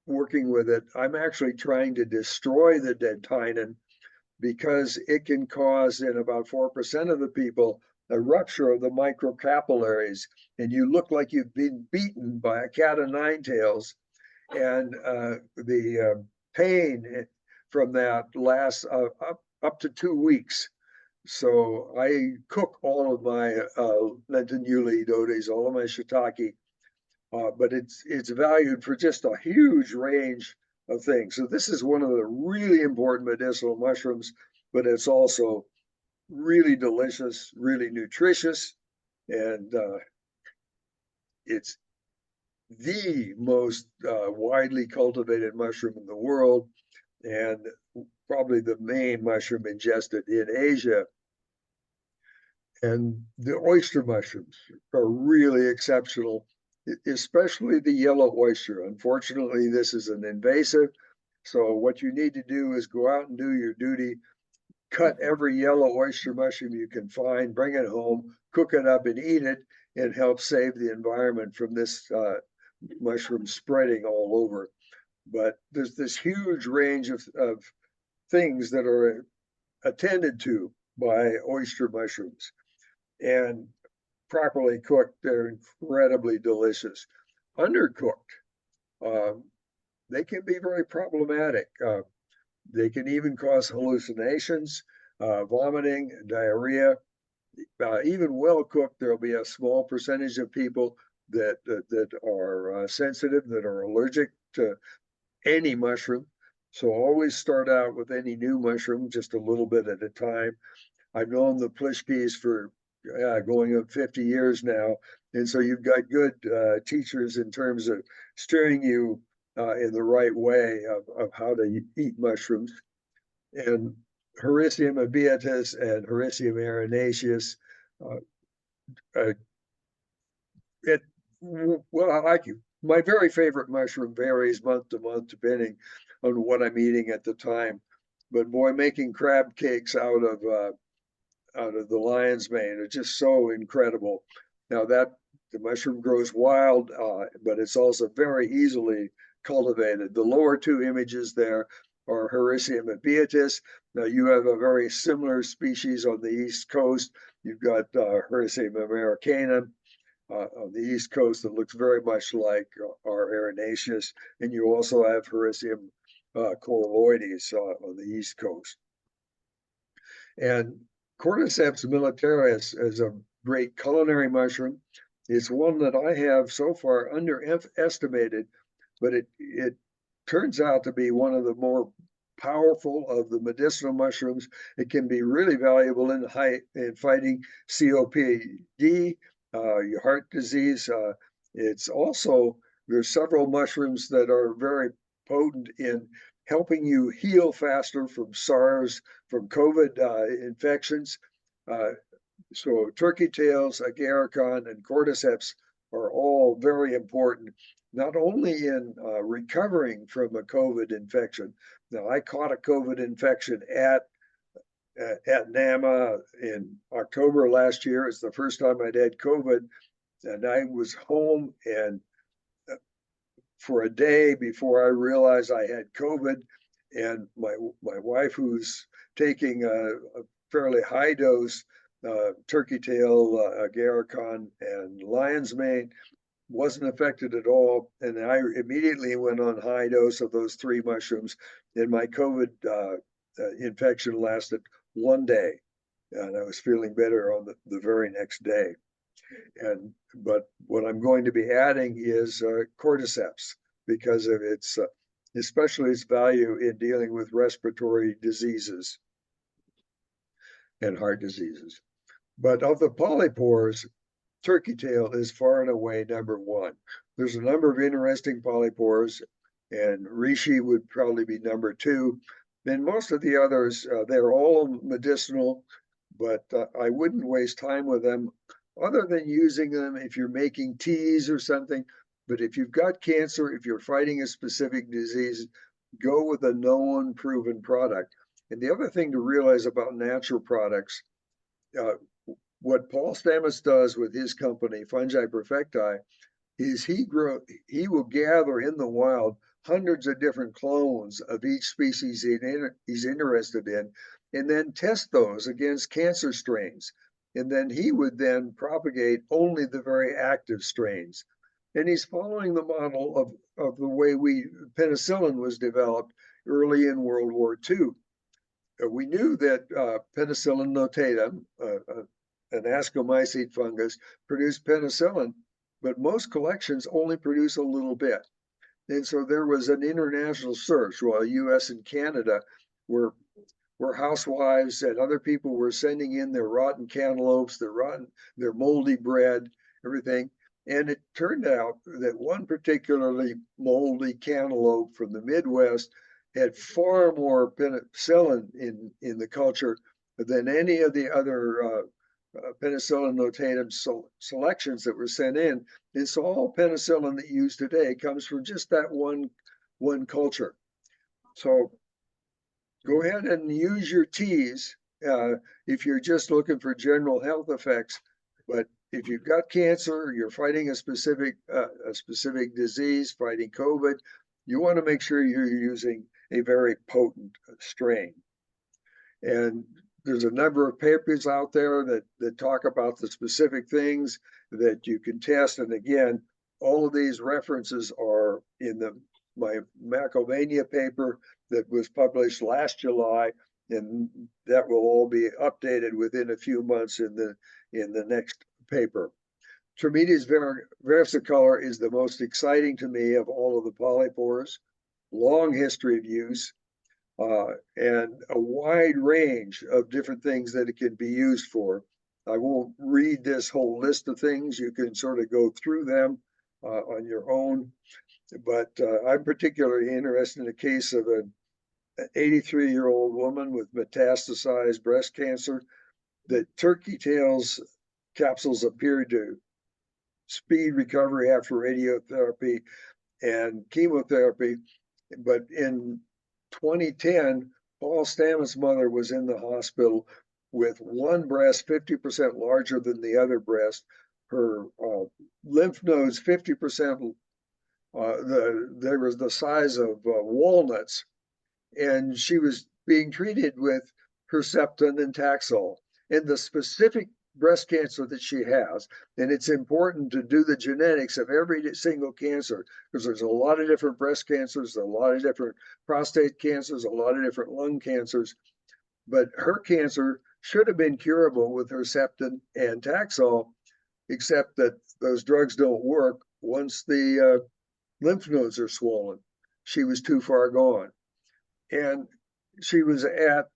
working with it, I'm actually trying to destroy the dentynan, because it can cause in about 4% of the people a rupture of the microcapillaries, and you look like you've been beaten by a cat of 9 tails. And the pain from that lasts up to 2 weeks. So I cook all of my lentinules, all of my shiitake, but it's valued for just a huge range of things. So this is one of the really important medicinal mushrooms, but it's also really delicious, really nutritious, and it's the most widely cultivated mushroom in the world. and probably the main mushroom ingested in Asia. And the oyster mushrooms are really exceptional, especially the yellow oyster. Unfortunately, this is an invasive. So what you need to do is go out and do your duty, cut every yellow oyster mushroom you can find, bring it home, cook it up and eat it, and help save the environment from this mushroom spreading all over. But there's this huge range of things that are attended to by oyster mushrooms. And properly cooked, they're incredibly delicious. Undercooked, they can be very problematic. They can even cause hallucinations, vomiting, diarrhea. Even well cooked, there'll be a small percentage of people that are sensitive, that are allergic to any mushroom. So always start out with any new mushroom, just a little bit at a time. I've known the Plishkis for going on 50 years now. And so you've got good teachers in terms of steering you in the right way of how to eat mushrooms. And Hericium abiatus and Hericium erinaceus, well, I like you. My very favorite mushroom varies month to month depending on what I'm eating at the time. But boy, making crab cakes out of the lion's mane are just so incredible. Now that the mushroom grows wild, but it's also very easily cultivated. The lower two images there are Hericium abiatus. Now you have a very similar species on the East Coast. You've got Hericium americanum on the East Coast that looks very much like our erinaceus. And you also have Hericium colloides on the East Coast. And Cordyceps militaris is a great culinary mushroom. It's one that I have so far underestimated, but it turns out to be one of the more powerful of the medicinal mushrooms. It can be really valuable in fighting COPD, your heart disease. It's also, there's several mushrooms that are very potent in helping you heal faster from SARS, from COVID infections. So turkey tails, agarikon, and cordyceps are all very important, not only in recovering from a COVID infection. Now, I caught a COVID infection at NAMA in October last year. It's the first time I'd had COVID, and I was home and for a day before I realized I had COVID. And my wife, who's taking a fairly high dose turkey tail, agarikon, and lion's mane, wasn't affected at all. And I immediately went on high dose of those three mushrooms. And my COVID infection lasted 1 day. And I was feeling better on the very next day. But what I'm going to be adding is cordyceps because of its, especially its value in dealing with respiratory diseases and heart diseases. But of the polypores, turkey tail is far and away #1. There's a number of interesting polypores, and reishi would probably be #2. And most of the others, they're all medicinal, but I wouldn't waste time with them other than using them if you're making teas or something. But if you've got cancer, if you're fighting a specific disease, go with a known proven product. And the other thing to realize about natural products, what Paul Stamets does with his company, Fungi Perfecti, is he will gather in the wild hundreds of different clones of each species he's interested in, and then test those against cancer strains. And then he would then propagate only the very active strains. And he's following the model of the way penicillin was developed early in World War II. We knew that Penicillium notatum, an ascomycete fungus, produced penicillin, but most collections only produce a little bit. And so there was an international search while US and Canada were housewives and other people were sending in their rotten cantaloupes, their moldy bread, everything. And it turned out that one particularly moldy cantaloupe from the Midwest had far more penicillin in the culture than any of the other penicillin notatum selections that were sent in. And so all penicillin that you use today comes from just that one culture. So go ahead and use your teas if you're just looking for general health effects. But if you've got cancer, you're fighting a specific disease, fighting COVID, you want to make sure you're using a very potent strain. And there's a number of papers out there that talk about the specific things that you can test. And again, all of these references are in my Macovania paper that was published last July, and that will all be updated within a few months in the next paper. Trametes versicolor is the most exciting to me of all of the polypores, long history of use, and a wide range of different things that it can be used for. I won't read this whole list of things. You can sort of go through them on your own. But I'm particularly interested in the case of an 83-year-old woman with metastasized breast cancer. The turkey tails capsules appeared to speed recovery after radiotherapy and chemotherapy. But in 2010, Paul Stamets' mother was in the hospital with one breast 50% larger than the other breast. Her lymph nodes 50%, they were the size of walnuts, and she was being treated with Herceptin and Taxol. And the specific breast cancer that she has, and it's important to do the genetics of every single cancer, because there's a lot of different breast cancers, a lot of different prostate cancers, a lot of different lung cancers. But her cancer should have been curable with Herceptin and Taxol, except that those drugs don't work once the lymph nodes are swollen. She was too far gone. And she was at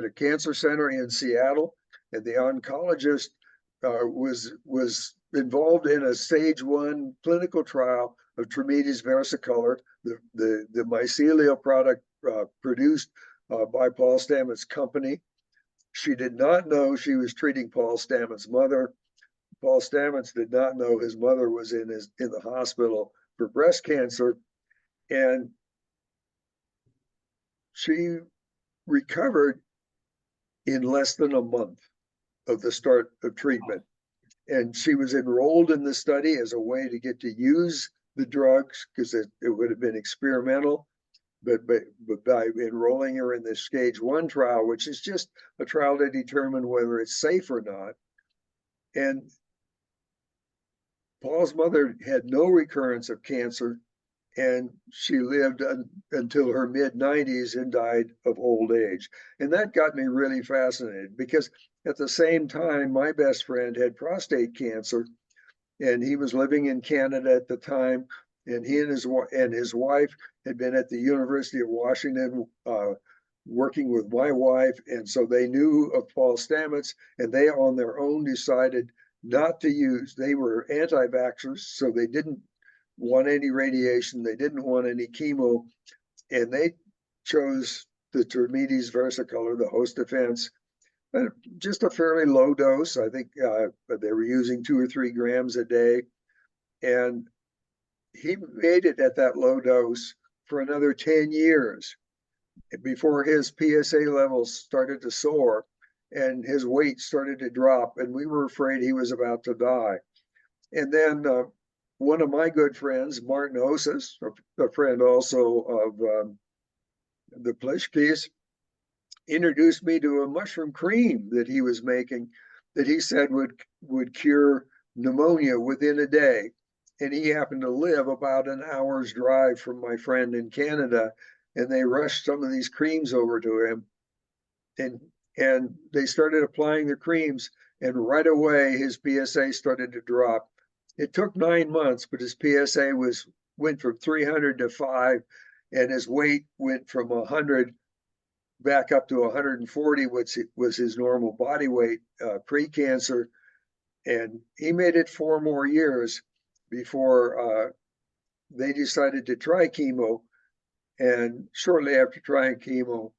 a cancer center in Seattle, and the oncologist was involved in a stage 1 clinical trial of Trametes versicolor, the mycelial product produced by Paul Stamets' company. She did not know she was treating Paul Stamets' mother. Paul Stamets did not know his mother was in the hospital for breast cancer, and she recovered in less than a month of the start of treatment. And she was enrolled in the study as a way to get to use the drugs, because it would have been experimental. But by enrolling her in this stage 1 trial, which is just a trial to determine whether it's safe or not. And Paul's mother had no recurrence of cancer, and she lived until her mid-90s and died of old age. And that got me really fascinated, because at the same time, my best friend had prostate cancer, and he was living in Canada at the time, and he and his wife had been at the University of Washington working with my wife, and so they knew of Paul Stamets, and they on their own decided not to use. They were anti-vaxxers, so they didn't want any radiation, they didn't want any chemo, and they chose the Trametes versicolor, the host defense, just a fairly low dose. I think they were using 2 or 3 grams a day, and he made it at that low dose for another 10 years before his PSA levels started to soar and his weight started to drop, and we were afraid he was about to die. And then one of my good friends, Martin Osas, a friend also of the Plishkis, introduced me to a mushroom cream that he was making that he said would cure pneumonia within a day. And he happened to live about an hour's drive from my friend in Canada, and they rushed some of these creams over to him, and they started applying the creams, and right away his PSA started to drop. It took 9 months, but his PSA went from 300 to 5, and his weight went from 100 back up to 140, which was his normal body weight pre-cancer. And he made it 4 more years before they decided to try chemo. And shortly after trying chemo,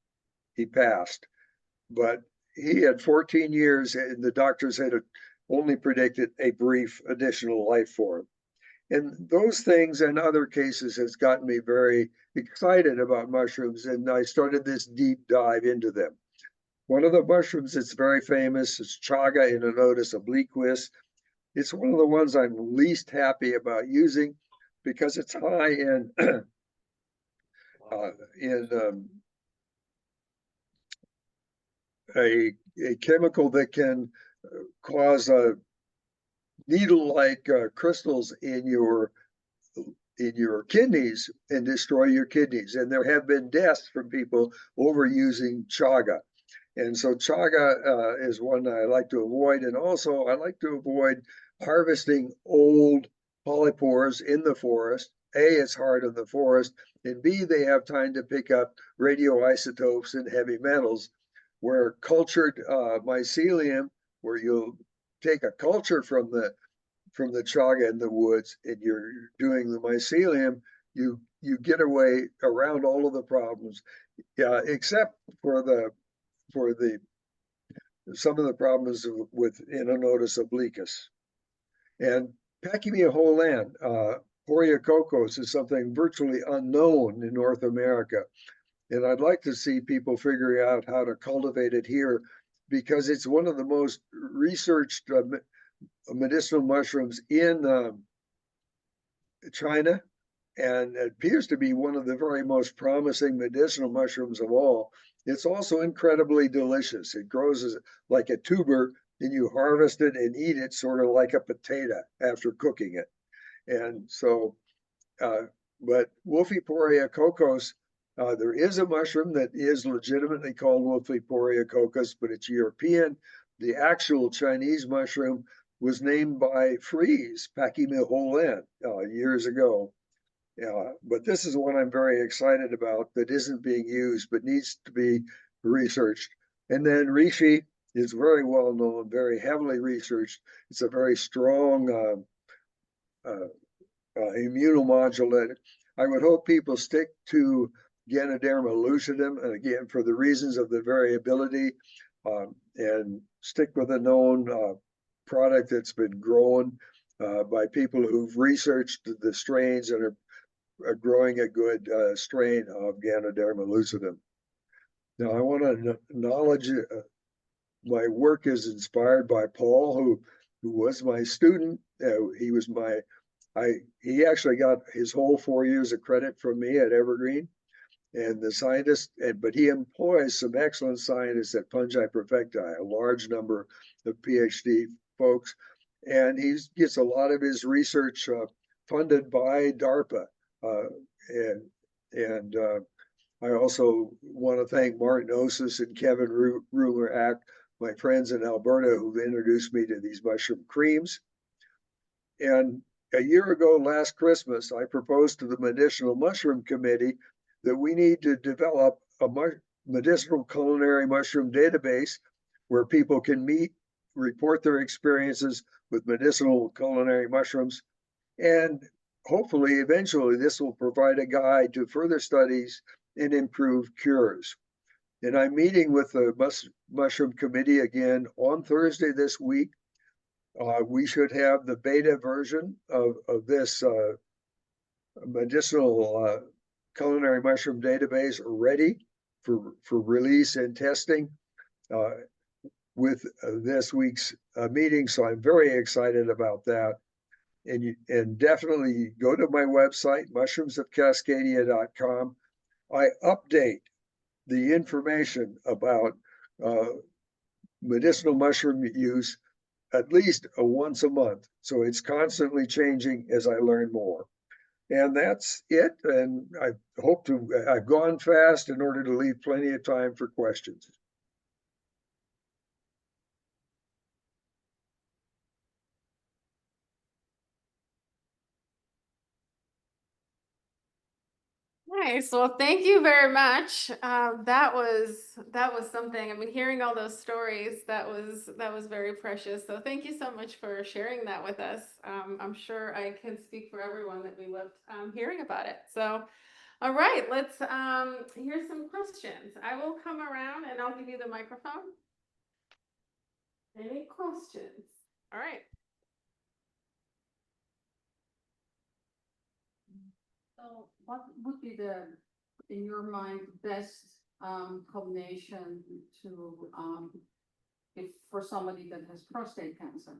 he passed. But he had 14 years, and the doctors had only predicted a brief additional life for him. And those things and other cases has gotten me very excited about mushrooms, and I started this deep dive into them. One of the mushrooms that's very famous is chaga inonotus obliquus. It's one of the ones I'm least happy about using because it's high in a chemical that can cause needle-like crystals in your kidneys and destroy your kidneys. And there have been deaths from people overusing chaga. And so chaga is one I like to avoid. And also I like to avoid harvesting old polypores in the forest. A, it's hard in the forest. And B, they have time to pick up radioisotopes and heavy metals, where cultured mycelium, where you'll take a culture from the chaga in the woods and you're doing the mycelium, you get away around all of the problems, except for some of the problems with Inonotus obliquus. And Pachynia holan, Porheococos, is something virtually unknown in North America. And I'd like to see people figuring out how to cultivate it here, because it's one of the most researched medicinal mushrooms in China, and it appears to be one of the very most promising medicinal mushrooms of all. It's also incredibly delicious. It grows as like a tuber, and you harvest it and eat it sort of like a potato after cooking it. And so, but Wolfeporia cocos, there is a mushroom that is legitimately called Wolfeporia cocos, but it's European. The actual Chinese mushroom was named by Fries, Pachynia holan, years ago. But this is one I'm very excited about that isn't being used, but needs to be researched. And then reishi is very well known, very heavily researched. It's a very strong immunomodulator. I would hope people stick to Ganoderma lucidum, and again, for the reasons of the variability, and stick with a known product that's been grown by people who've researched the strains and are growing a good strain of Ganoderma lucidum. Now, I want to acknowledge my work is inspired by Paul, who was my student. He was he actually got his whole 4 years of credit from me at Evergreen. And the scientist, but he employs some excellent scientists at Fungi Perfecti, a large number of PhD folks. And he gets a lot of his research funded by DARPA. I also want to thank Martin Osis and Kevin Rumer-Ack, my friends in Alberta, who've introduced me to these mushroom creams. And a year ago, last Christmas, I proposed to the Medicinal Mushroom Committee that we need to develop a medicinal culinary mushroom database where people can meet, report their experiences with medicinal culinary mushrooms, and hopefully, eventually, this will provide a guide to further studies and improve cures. And I'm meeting with the Mushroom Committee again on Thursday this week. We should have the beta version of this medicinal culinary mushroom database ready for release and testing with this week's meeting. So I'm very excited about that. And definitely go to my website, mushroomsofcascadia.com. I update the information about medicinal mushroom use at least once a month. So it's constantly changing as I learn more. And that's it. And I've gone fast in order to leave plenty of time for questions. All Nice. Well, thank you very much. That was something. I mean, hearing all those stories, that was very precious. So thank you so much for sharing that with us. I'm sure I can speak for everyone that we loved hearing about it. So, all right, let's hear some questions. I will come around and I'll give you the microphone. Any questions? All right. So what would be the, in your mind, best combination to if for somebody that has prostate cancer?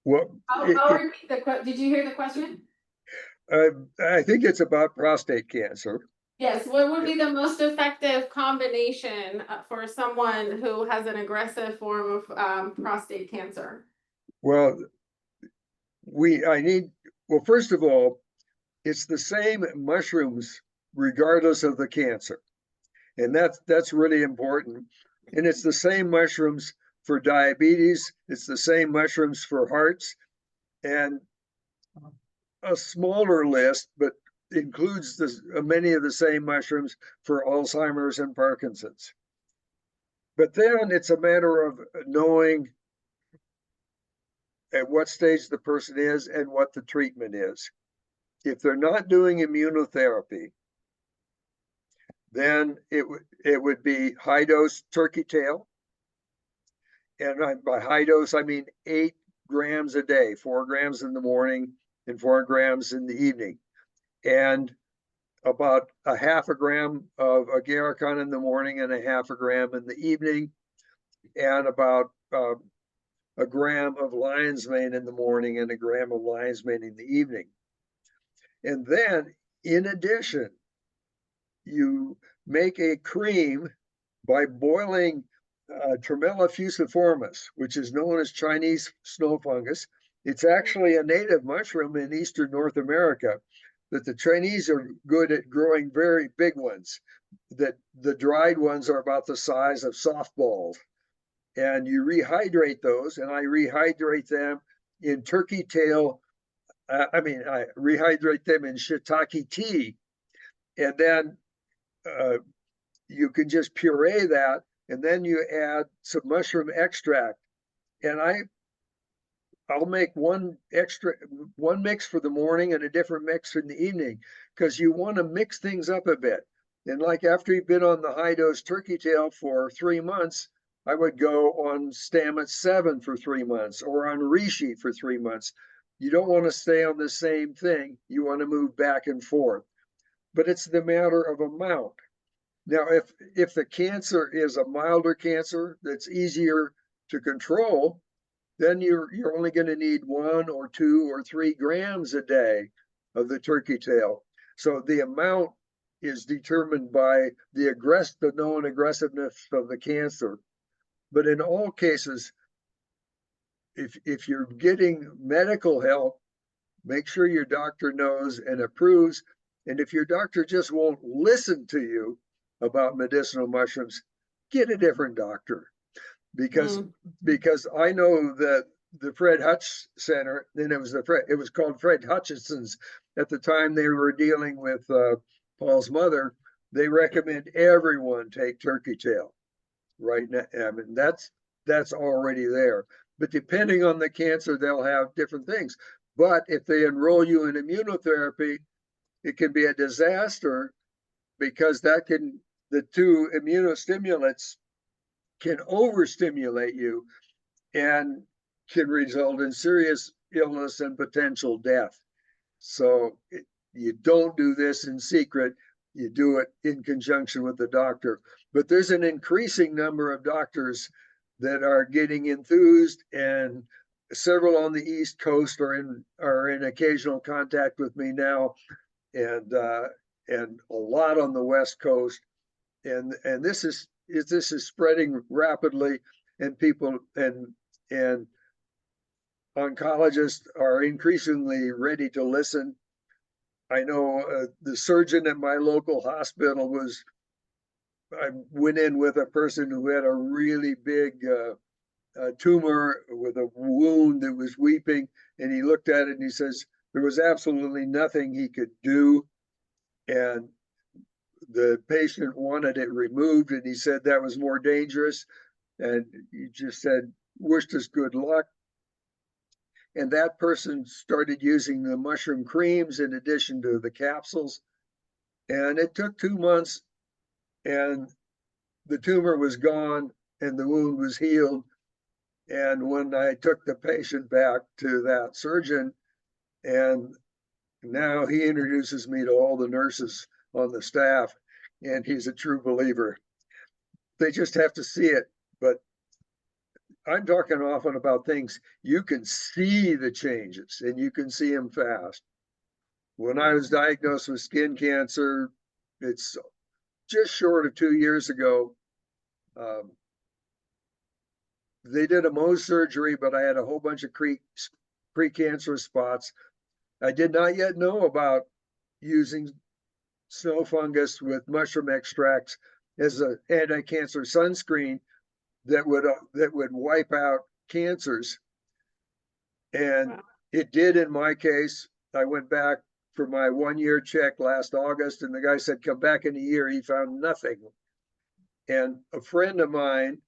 Well, I'll repeat did you hear the question? I think it's about prostate cancer. Yes, what would be the most effective combination for someone who has an aggressive form of prostate cancer? Well, well, first of all, it's the same mushrooms regardless of the cancer. And that's really important. And it's the same mushrooms for diabetes. It's the same mushrooms for hearts, and a smaller list, but includes many of the same mushrooms for Alzheimer's and Parkinson's. But then it's a matter of knowing at what stage the person is and what the treatment is. If they're not doing immunotherapy, then it would be high dose turkey tail. And by high dose, I mean 8 grams a day, 4 grams in the morning and 4 grams in the evening. And about a half a gram of agarikon in the morning and a half a gram in the evening, and about a gram of lion's mane in the morning and a gram of lion's mane in the evening. And then, in addition, you make a cream by boiling Tremella fusiformis, which is known as Chinese snow fungus. It's actually a native mushroom in eastern North America, but the Chinese are good at growing very big ones. That the dried ones are about the size of softballs. And you rehydrate those, and I rehydrate them in turkey tail. I rehydrate them in shiitake tea, and then you can just puree that, and then you add some mushroom extract. And I'll make one mix for the morning and a different mix for the evening, because you want to mix things up a bit. And like after you've been on the high dose turkey tail for 3 months, I would go on Stamets 7 for 3 months, or on Reishi for 3 months. You don't want to stay on the same thing. You want to move back and forth. But it's the matter of amount. Now, if the cancer is a milder cancer that's easier to control, then you're only going to need 1 or 2 or 3 grams a day of the turkey tail. So the amount is determined by the known aggressiveness of the cancer. But in all cases, if you're getting medical help, make sure your doctor knows and approves. And if your doctor just won't listen to you about medicinal mushrooms, get a different doctor. Because I know that the Fred Hutch Center, then it was called Fred Hutchinson's at the time they were dealing with Paul's mother. They recommend everyone take turkey tail right now. I mean, that's already there. But depending on the cancer, they'll have different things. But if they enroll you in immunotherapy, it can be a disaster, because the 2 immunostimulants can overstimulate you and can result in serious illness and potential death. So you don't do this in secret. You do it in conjunction with the doctor. But there's an increasing number of doctors that are getting enthused, and several on the East Coast are in occasional contact with me now, and a lot on the West Coast. And this is spreading rapidly, and people and oncologists are increasingly ready to listen. I know the surgeon at my local hospital I went in with a person who had a really big tumor with a wound that was weeping, and he looked at it and he says, There was absolutely nothing he could do. And the patient wanted it removed, and he said that was more dangerous. And he just said, wished us good luck. And that person started using the mushroom creams in addition to the capsules. And it took 2 months, and the tumor was gone and the wound was healed. And when I took the patient back to that surgeon, and now he introduces me to all the nurses on the staff, and he's a true believer. They just have to see it. But I'm talking often about things you can see the changes, and you can see them fast. When I was diagnosed with skin cancer, it's just short of 2 years ago. They did a Mohs surgery, but I had a whole bunch of precancerous spots. I did not yet know about using snow fungus with mushroom extracts as an anti-cancer sunscreen that would wipe out cancers. And Wow. it did in my case. I went back for my 1-year check last August, and the guy said, come back in a year. He found nothing. And a friend of mine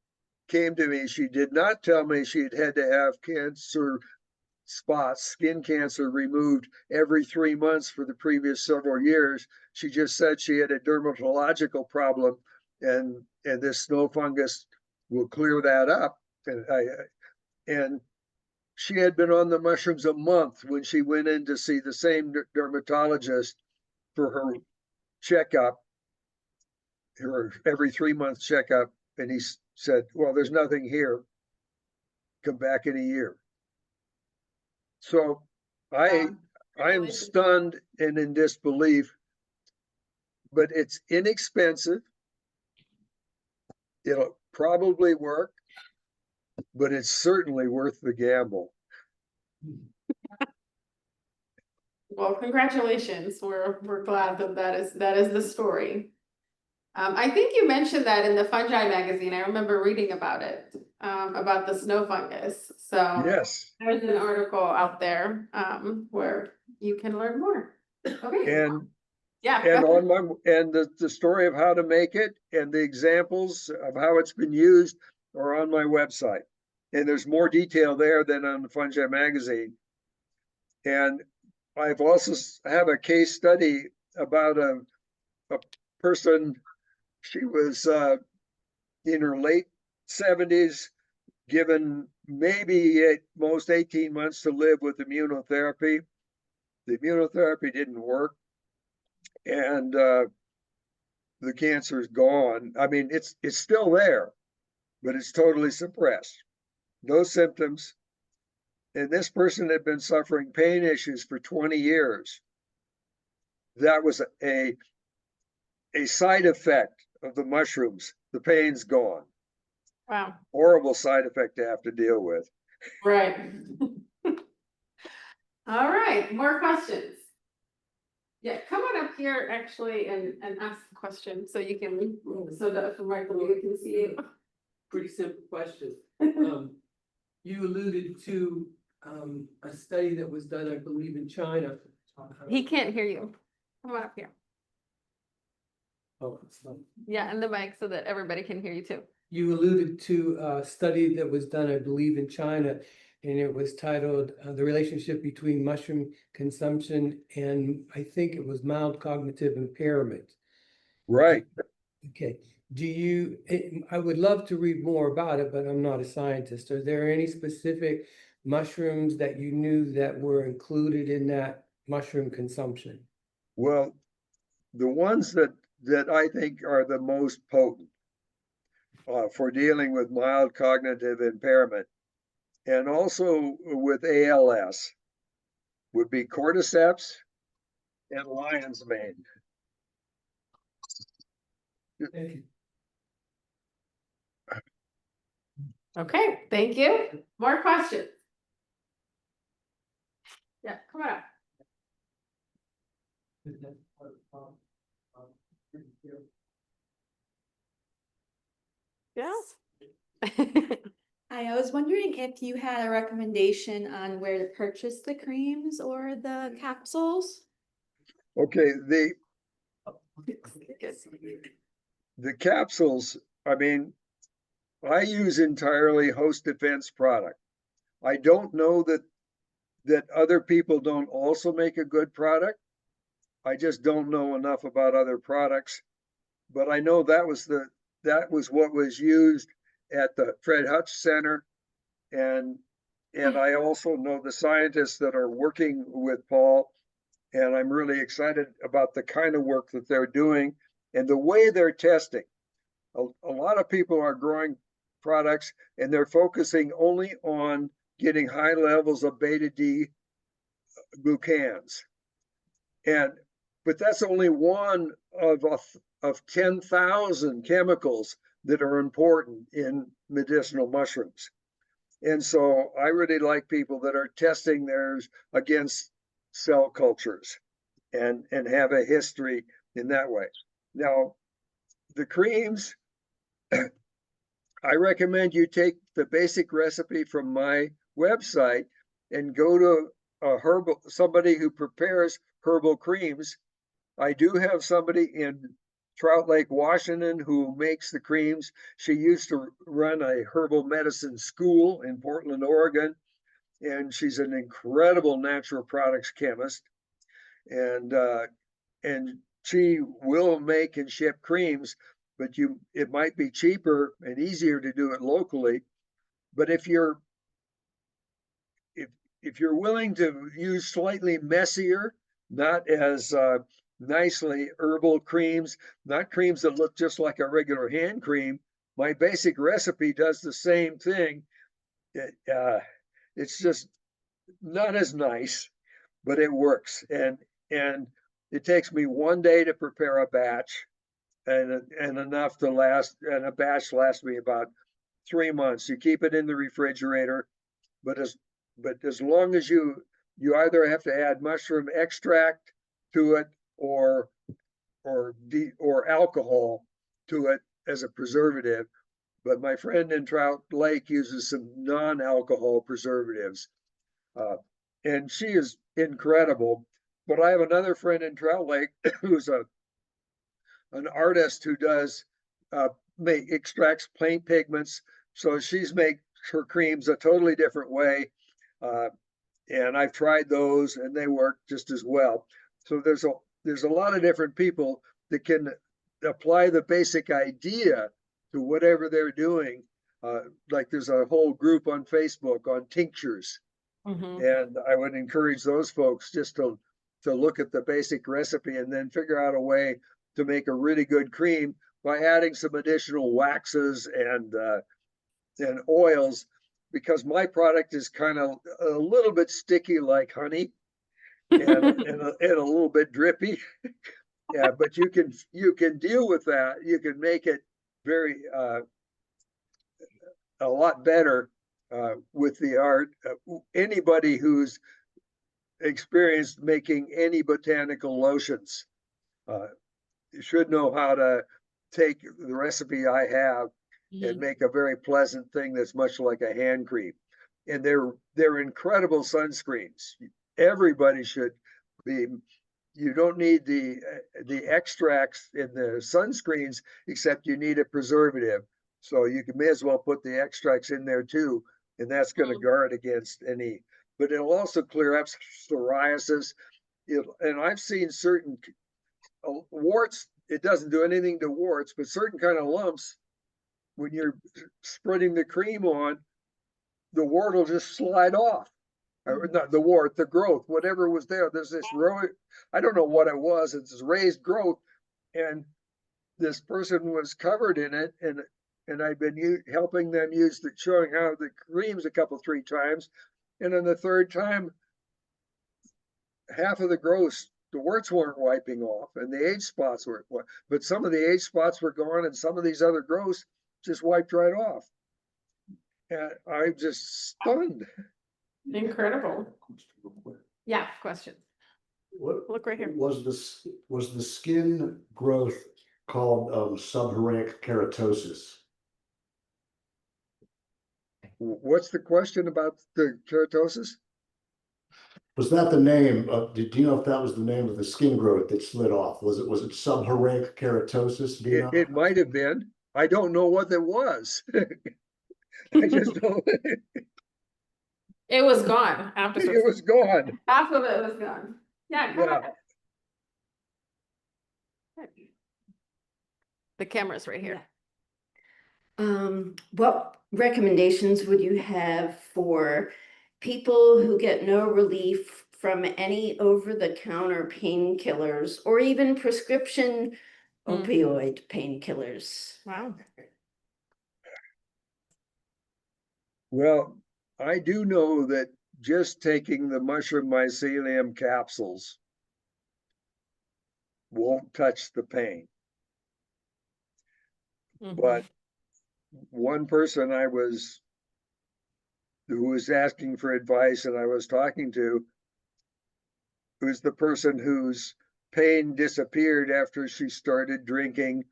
came to me. She did not tell me she'd had to have cancer spots, skin cancer removed every 3 months for the previous several years. She just said she had a dermatological problem, and this snow fungus will clear that up. And she had been on the mushrooms a month when she went in to see the same dermatologist for her checkup, her every 3 month checkup. And he said, well, there's nothing here. Come back in a year. So I am stunned and in disbelief, but it's inexpensive. It'll probably work, but it's certainly worth the gamble. Well, congratulations. We're glad that is the story. I think you mentioned that in the Fungi magazine. I remember reading about it, about the snow fungus. So Yes. there's an article out there where you can learn more. Okay. And Yeah. and go on my and the story of how to make it and the examples of how it's been used are on my website. And there's more detail there than on the Fungi magazine. And I've also have a case study about a person. She was in her late 70s, given maybe at most 18 months to live with immunotherapy. The immunotherapy didn't work, and the cancer is gone. I mean, it's still there, but it's totally suppressed. No symptoms. And this person had been suffering pain issues for 20 years. That was a side effect of the mushrooms. The pain's gone. Wow. Horrible side effect to have to deal with. Right. All right, more questions. Yeah, come on up here actually and ask the question so you can, so that from right below you can see you. Pretty simple question. You alluded to a study that was done, I believe, in China. He can't hear you. Come on up here. Oh, it's not. Yeah, and the mic so that everybody can hear you too. You alluded to a study that was done, I believe, in China, and it was titled The Relationship Between Mushroom Consumption and I think it was Mild Cognitive Impairment. Right. Okay. I would love to read more about it, but I'm not a scientist. Are there any specific mushrooms that you knew that were included in that mushroom consumption? Well, the ones that I think are the most potent for dealing with mild cognitive impairment and also with ALS would be cordyceps and lion's mane. Thank you. Okay, thank you. More questions? Yeah, come on up. Yeah. I was wondering if you had a recommendation on where to purchase the creams or the capsules? Okay, the capsules, I mean, I use entirely host defense product. I don't know that other people don't also make a good product. I just don't know enough about other products. But I know that was what was used at the Fred Hutch Center. And I also know the scientists that are working with Paul. And I'm really excited about the kind of work that they're doing and the way they're testing. A lot of people are growing products and they're focusing only on getting high levels of beta D glucans. But that's only one of 10,000 chemicals that are important in medicinal mushrooms. And so I really like people that are testing theirs against cell cultures and have a history in that way. Now, the creams, I recommend you take the basic recipe from my website and go to somebody who prepares herbal creams. I do have somebody in Trout Lake, Washington, who makes the creams. She used to run a herbal medicine school in Portland, Oregon, and she's an incredible natural products chemist. And she will make and ship creams, but it might be cheaper and easier to do it locally. But if you're willing to use slightly messier, not as nicely herbal creams, not creams that look just like a regular hand cream, my basic recipe does the same thing. It's just not as nice, but it works. And it takes me 1 day to prepare a batch and enough to last, and a batch lasts me about 3 months. You keep it in the refrigerator, but as long as you either have to add mushroom extract to it or alcohol to it as a preservative. But my friend in Trout Lake uses some non-alcohol preservatives, and she is incredible. But I have another friend in Trout Lake who's an artist who does extracts paint pigments. So she's make her creams a totally different way. And I've tried those and they work just as well. So there's a lot of different people that can apply the basic idea to whatever they're doing. Like there's a whole group on Facebook on tinctures. And I would encourage those folks just to look at the basic recipe and then figure out a way to make a really good cream by adding some additional waxes and oils, because my product is kind of a little bit sticky like honey and a little bit drippy. Yeah, but you can deal with that. You can make it very a lot better with the art. Anybody who's experienced making any botanical lotions should know how to take the recipe I have and make a very pleasant thing that's much like a hand cream. And they're incredible sunscreens. Everybody should be. You don't need the extracts in the sunscreens, except you need a preservative. So you may as well put the extracts in there too, and that's going to guard against any. But it'll also clear up psoriasis. And I've seen certain warts. It doesn't do anything to warts, but certain kind of lumps, when you're spreading the cream on, the wart will just slide off. Or not the wart, the growth, whatever was there. There's this I don't know what it was. It's this raised growth, and this person was covered in it, and I've been helping them showing how the creams a couple, 3 times, and then the third time, half of the growth, the warts weren't wiping off, and the age spots were, but some of the age spots were gone, and some of these other growths just wiped right off. And I'm just stunned. Incredible. Yeah, question. Look right here. Was the skin growth called seborrheic keratosis? What's the question about the keratosis? Was that the name of, do you know if that was the name of the skin growth that slid off? Was it subheroic keratosis? Do you know? It might have been. I don't know what it was. I just know It was gone after it was gone. half of it was gone. Yeah, come Yeah. on. The camera's right here. What recommendations would you have for people who get no relief from any over-the-counter painkillers or even prescription Mm. opioid painkillers? Wow. Well, I do know that just taking the mushroom mycelium capsules won't touch the pain. But one person who was asking for advice and I was talking to, who's the person whose pain disappeared after she started drinking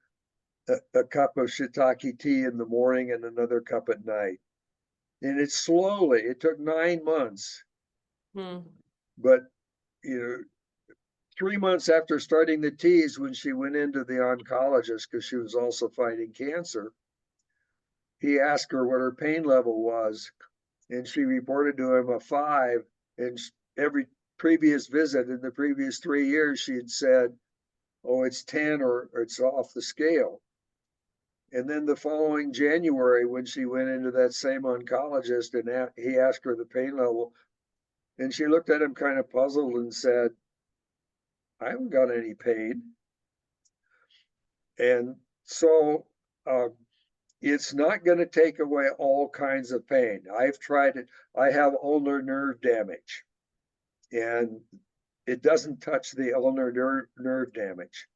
a cup of shiitake tea in the morning and another cup at night. And it took 9 months, Mm. but 3 months after starting the teas, when she went into the oncologist, because she was also fighting cancer, he asked her what her pain level was, and she reported to him a 5. And every previous visit in the previous 3 years, she had said, oh, it's 10 or it's off the scale. And then the following January, when she went into that same oncologist and he asked her the pain level, and she looked at him kind of puzzled and said, I haven't got any pain. And so it's not going to take away all kinds of pain. I've tried it. I have ulnar nerve damage, and it doesn't touch the ulnar nerve damage,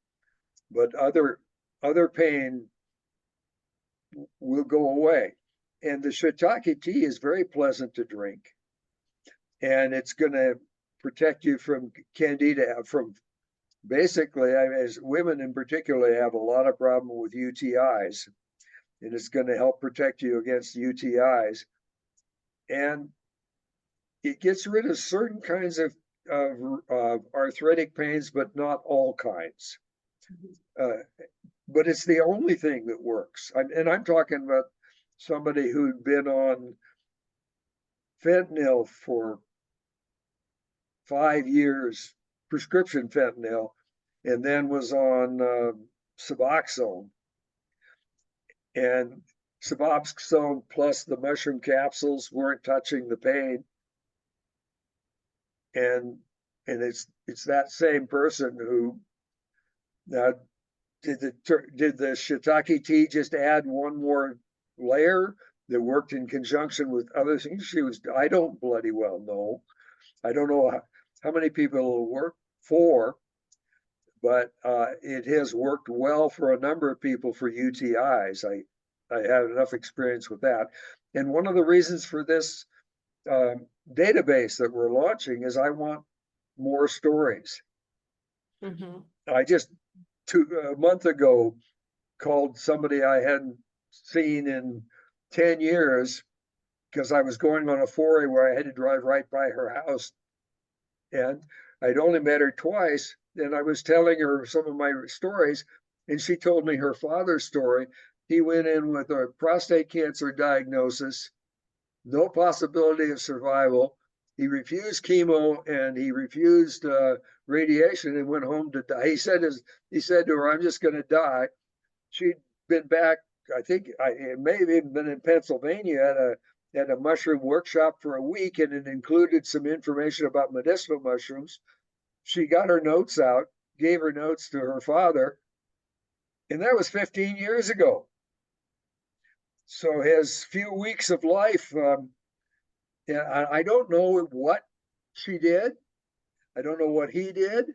but other pain will go away. And the shiitake tea is very pleasant to drink, and it's going to protect you from candida, from basically, as women in particular have a lot of problem with UTIs, and it's going to help protect you against UTIs. And it gets rid of certain kinds of arthritic pains, but not all kinds. But it's the only thing that works. And I'm talking about somebody who'd been on fentanyl for 5 years, prescription fentanyl, and then was on Suboxone. And Suboxone plus the mushroom capsules weren't touching the pain. And it's that same person who now did the shiitake tea just add one more layer that worked in conjunction with other things? I don't bloody well know. I don't know how many people it'll work for, but it has worked well for a number of people for UTIs. I had enough experience with that. And one of the reasons for this database that we're launching is I want more stories. I just a month ago called somebody I hadn't seen in 10 years because I was going on a foray where I had to drive right by her house. And I'd only met her twice, and I was telling her some of my stories, and she told me her father's story. He went in with a prostate cancer diagnosis, no possibility of survival. He refused chemo and he refused radiation and went home to die. He said to her, I'm just going to die. She'd been back, I think it may have even been in Pennsylvania at a mushroom workshop for a week, and it included some information about medicinal mushrooms. She got her notes out, gave her notes to her father, and that was 15 years ago. So his few weeks of life, I don't know what she did. I don't know what he did.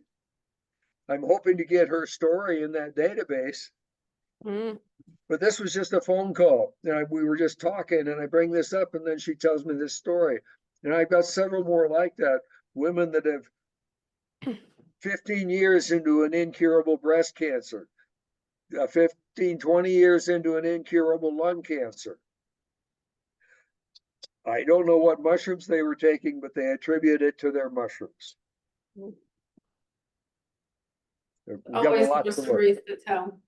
I'm hoping to get her story in that database. But this was just a phone call. And we were just talking, and I bring this up, and then she tells me this story. And I've got several more like that. Women that have 15 years into an incurable breast cancer, 15, 20 years into an incurable lung cancer. I don't know what mushrooms they were taking, but they attribute it to their mushrooms. We've got a Always lot to learn. mysteries to tell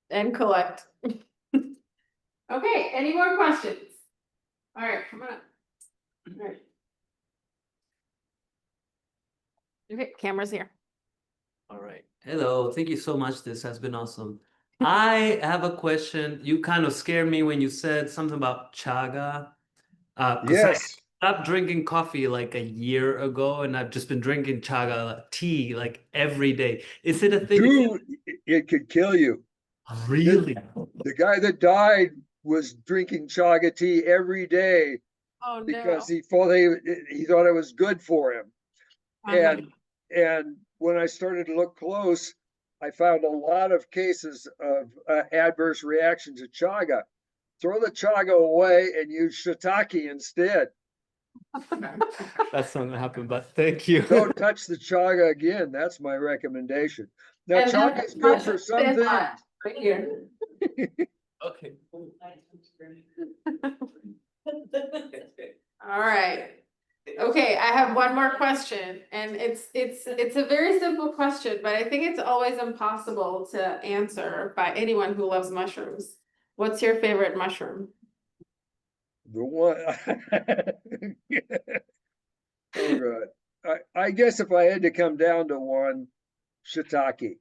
and collect. Okay, any more questions? All right, come on up. All right. Okay, camera's here. All right. Hello. Thank you so much. This has been awesome. I have a question. You kind of scared me when you said something about chaga. 'Cause I Yes, stopped drinking coffee like a year ago, and I've just been drinking chaga tea like every day. Is it a thing? dude, it could kill you. Really? The guy that died was drinking chaga tea every day Oh, no. because he thought it was good for him. And when I started to look close, I found a lot of cases of adverse reactions to chaga. Throw the chaga away and use shiitake instead. That's not gonna happen, but thank you. Don't touch the chaga again. That's my recommendation. Now, And chaga that's is good much for some thin things. line right here. Okay. All right. Okay, I have one more question, and it's a very simple question, but I think it's always impossible to answer by anyone who loves mushrooms. What's your favorite mushroom? The one. Oh God. I guess if I had to come down to one, shiitake.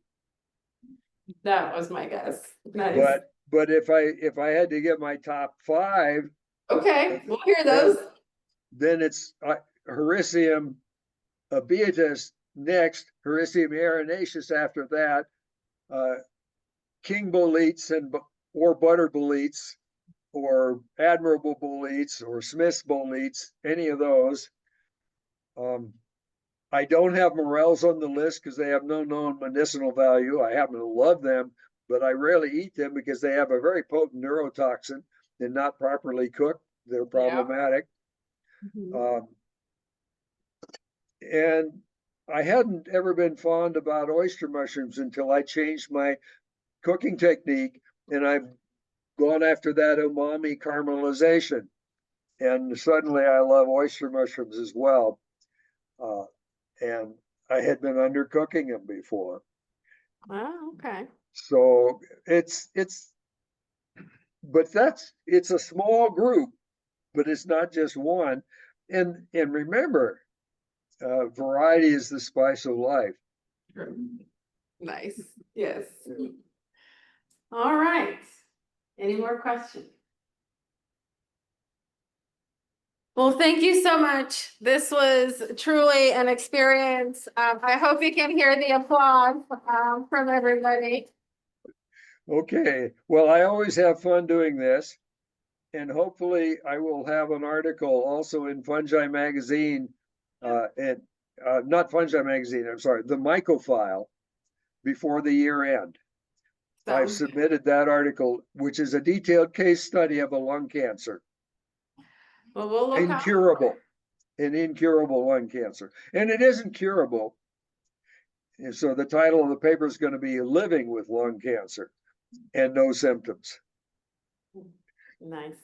That was my guess. Nice. But if I had to get my top 5, Okay, we'll hear those. then it's Hericium beatus next, Hericium aerinaceus after that, king boletes or butter boletes, or admirable boletes, or Smith's boletes, any of those. I don't have morels on the list because they have no known medicinal value. I happen to love them, but I rarely eat them because they have a very potent neurotoxin and not properly cooked. They're problematic. Mhm. And I hadn't ever been fond about oyster mushrooms until I changed my cooking technique, and I've gone after that umami caramelization. And suddenly I love oyster mushrooms as well. And I had been undercooking them before. Oh, okay. So it's a small group, but it's not just one. And remember, variety is the spice of life. Nice. Yes. All right. Any more questions? Well, thank you so much. This was truly an experience. I hope you can hear the applause from everybody. Okay, well, I always have fun doing this. And hopefully I will have an article also in Fungi Magazine, and not Fungi Magazine, I'm sorry, the Mycofile, before the year end. I've Sounds submitted that article, which is a detailed case study of a lung cancer. well, we'll look out. An incurable lung cancer. And it isn't curable. And so the title of the paper is going to be Living with Lung Cancer and No Symptoms. Nice.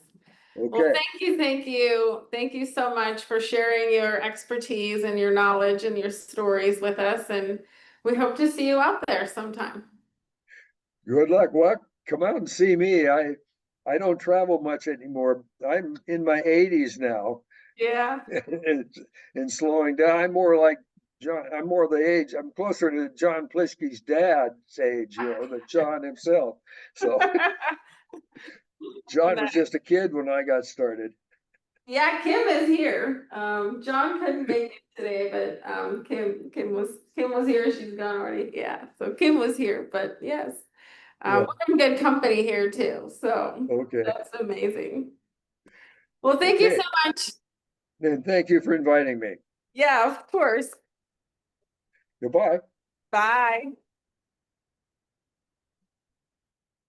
Okay. Well, thank you so much for sharing your expertise and your knowledge and your stories with us, and we hope to see you out there sometime. Good luck. Well, come out and see me. I don't travel much anymore. I'm in my 80s now. Yeah. and slowing down. I'm more like John. I'm more the age. I'm closer to John Pliskey's dad's age, than John himself. So John was just a kid when I got started. Yeah, Kim is here. John couldn't make it today, but Kim was here. She's gone already. Yeah, so Kim was here, but yes, we're in good company here too. So Okay. that's amazing. Well, thank you so much. And thank you for inviting me. Yeah, of course. Goodbye. Bye.